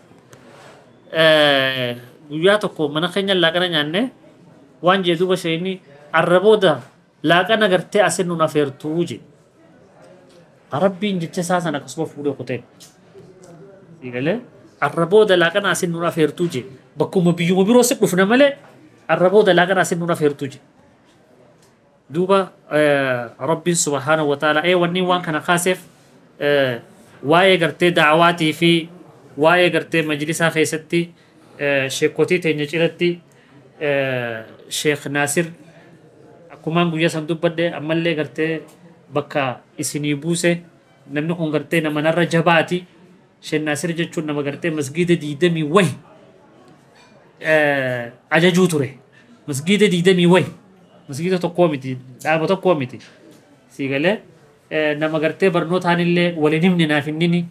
guyyaa tokko mana keenya laaqana nyaanne waan jee duuba sheeni arrabooda laaqana gartee asin nun afeertuu jee rabbiin jecha isaa sana akkasuma fuudhee kuteen sigalee arrabooda laaqana asin nun afeertuu jee bakkuma biyyuma biroo si dhufna malee arrabooda laaqana asin nun afeertuu jee دوبا ربي سبحانه وتعالى وني وان كان خاسف واي غرتي دعواتي في واي غرتي مجلسها خيستي شيكوتي تنجيلتي شيخ ناصر كمان غويا سندوب بده امل غرتي بكا اسني بوسه نمن كون غرتي نمنر جباتي شيخ ناصر جچون نم غرتي مسجد ديدمي وي اجاجو توري مسجد ديدمي وي مسجد تقومتي دابا تقومتي سيغله نما غرتي برنوت هانله ولنمني نافنني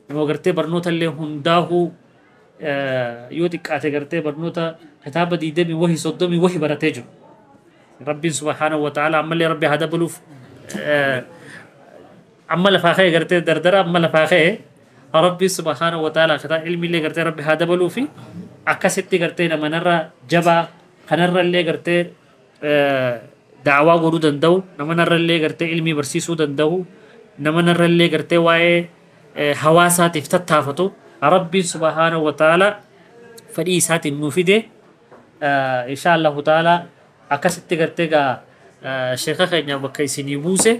نما غرتي برنوت اللي هنداهو يودي قاته غرتي برنوتا كتاب ديدمي وهي صدمي وهي برتاجو ربي سبحانه وتعالى عمل ربي هذا بلوف عمل فاخي غرتي دردره عمل فاخي ربي سبحانه وتعالى كتا علمي اللي غرتي ربي هذا بلوفي اكستي غرتي نما نرى جبا خنر اللي غرتي da'awaa godhuu danda'u nama narrallee gartee ilmii barsiisuu danda'u nama narrallee gartee waa'ee hawaasaatiif tattaafatu rabbiin subhaanahu wa ta'ala fedhii isaatiin nuu fide insha Allahu ta'ala akkasitti gartee gaa sheekha keenya bakka isinii buuse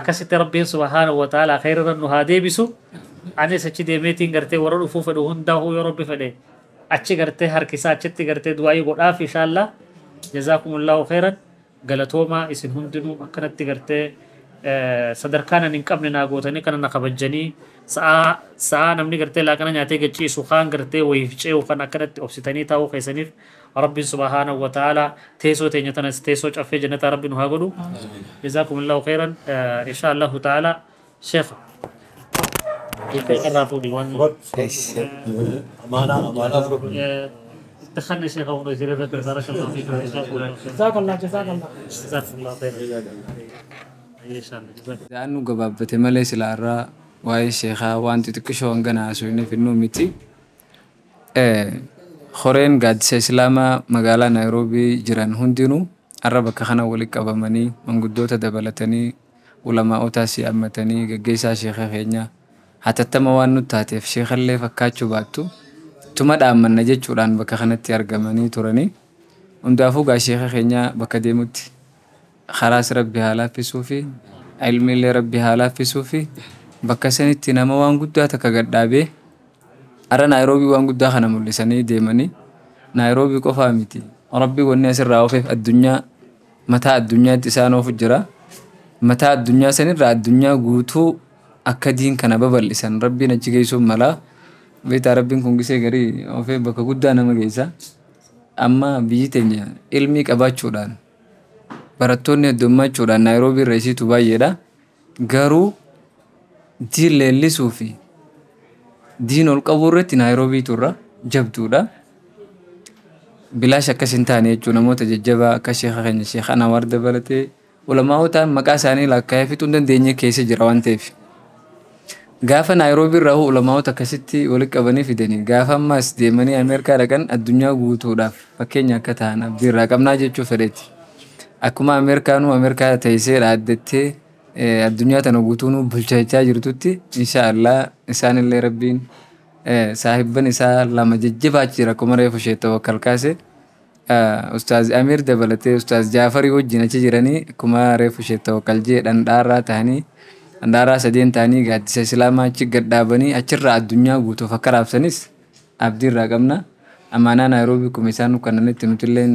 akkasitti rabbiin subhaanahu wa ta'ala khayra nu haa deebisu anis achi deemeetiin gartee warra dhufuu fedhu hundaa'uu yoo rabbi fedhe achi gartee harkisaa achitti gartee du'aayii godhaaf insha Allah jazakumullahu khayran galatoomaa isin hundinuu akkanatti gartee sadarkaan hin qabne naa gootanii kana na kabajanii sa'a namni gartee laaqana nyaatee gachiisu kaan gartee wayiif ce'u kan akkanatti obsitanii taa'uu keessaniif rabbiin subhaanahu wa ta'ala teessoo teenya tanas teessoo caffee jannataa rabbi nu haa godhu jazakumullahu khayran insha Allahu ta'ala sheekh دخلنا شيخ أبو نزير بارك الله فيك جزاك الله جزاك الله جزاك الله خير إن شاء الله لأنه قبابة ملي سلارة واي شيخا وانت تكشو انغانا سويني في النوميتي خورين قاد سيسلاما مقالا نيروبي جيران هندينو الربا كخانا ولي قباماني من قدوتا دبالتاني علماء تاسي أمتاني قيسا شيخا خينيا حتى تموانو تاتيف شيخا اللي فكاتشو باتو tuma dhaammanna jechuudhaan bakka kanatti argamanii turanii hundaafuu gaa sheekha keenya bakka deemutti kharaas rabbi haa laaffisuu fi ilmiillee rabbi haa laaffisuu fi bakka sanitti nama waan guddaa takka gadhaabee ara naayiroobii waan guddaa kana mul'isanii deemanii naayiroobii qofaa miti rabbi wanni asirraa ofeef addunyaa mataa addunyaatti isaan oofu jira mataa addunyaa sanirraa addunyaa guutuu akka diin kana babal'isan rabbiin achi geessuun malaa beeta rabbiin kun gisee garii ofee bakka guddaa nama geessa amma biyyi teenya ilmii qabaachuudhaan barattoonni heddummachuudhaan naayiroobii irra isiitu baay'eedha garuu diin leellisuu fi diin ol qabuu irratti naayiroobiitu irra jabduudha bilaash akkas hin taane jechuu namoota jajjabaa akka sheekha keenya sheekha Anwaar dabalatee ulamaawotaan maqaa isaanii lakkaa'ee fixuu hin dandeenye keessa jira waan ta'eef gaafa naayiroobii irraa ulamaawota akkasitti walitti qabanii fidanii gaafa ammaas deemanii Ameerikaa dhaqan addunyaa guutuudhaaf fakkeenya akka ta'an abdiirraa qabnaa jechuu fedheeti. Akkuma Ameerikaanuu Ameerikaa teessee dhaaddattee addunyaa tana guutuunuu bulchaa jirtutti inshaallah isaanillee rabbiin saahibban isaa lama jajjabaachi jira akkuma reefu ishee tawakkal kaase Ustaaz Amir dabalatee Ustaaz Jaafarii wajjin achi jiranii akkuma reefu ishee tawakkal jee dhandhaarraa ta'anii Andara sadeen ta'anii gaaddisa islaamaa achi gadhaabanii achirraa addunyaa guutuuf akka raabsanis abdiirraa qabna. Amaanaa naayiroobii kuma isaan kannanitti nutilleen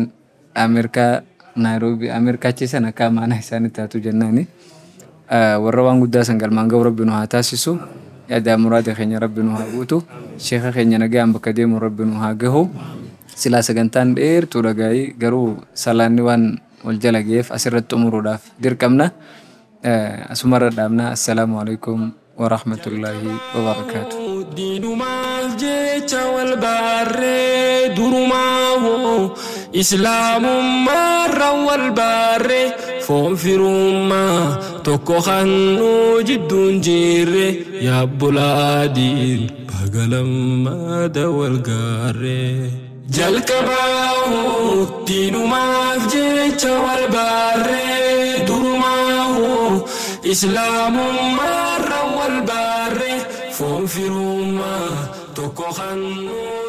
Ameerikaa naayiroobii Ameerikaachiisan akka amaanaa isaanitti taatu jennaani. Warra waan guddaa san galmaan ga'u rabbi nu haa taasisu. Yaada muraada keenya rabbi nu haa guutu. Sheekha keenya nagaan bakka deemu rabbi nu haa gahu. Silaa sagantaan dheertuu dhagaa'ii garuu salaanni waan wal jala ga'eef asirratti xumuruudhaaf dirqamna. أسمر الدامنا السلام عليكم ورحمة الله وبركاته دين ما جيت والبار درما هو إسلام مرة والبار فوفروا ما تكوخنو جد جير يا بلادي بغلم ما دول قار جل كباو دين ما جيت والبار درما إسلام مرة والبار فوفروا ما تكوخنو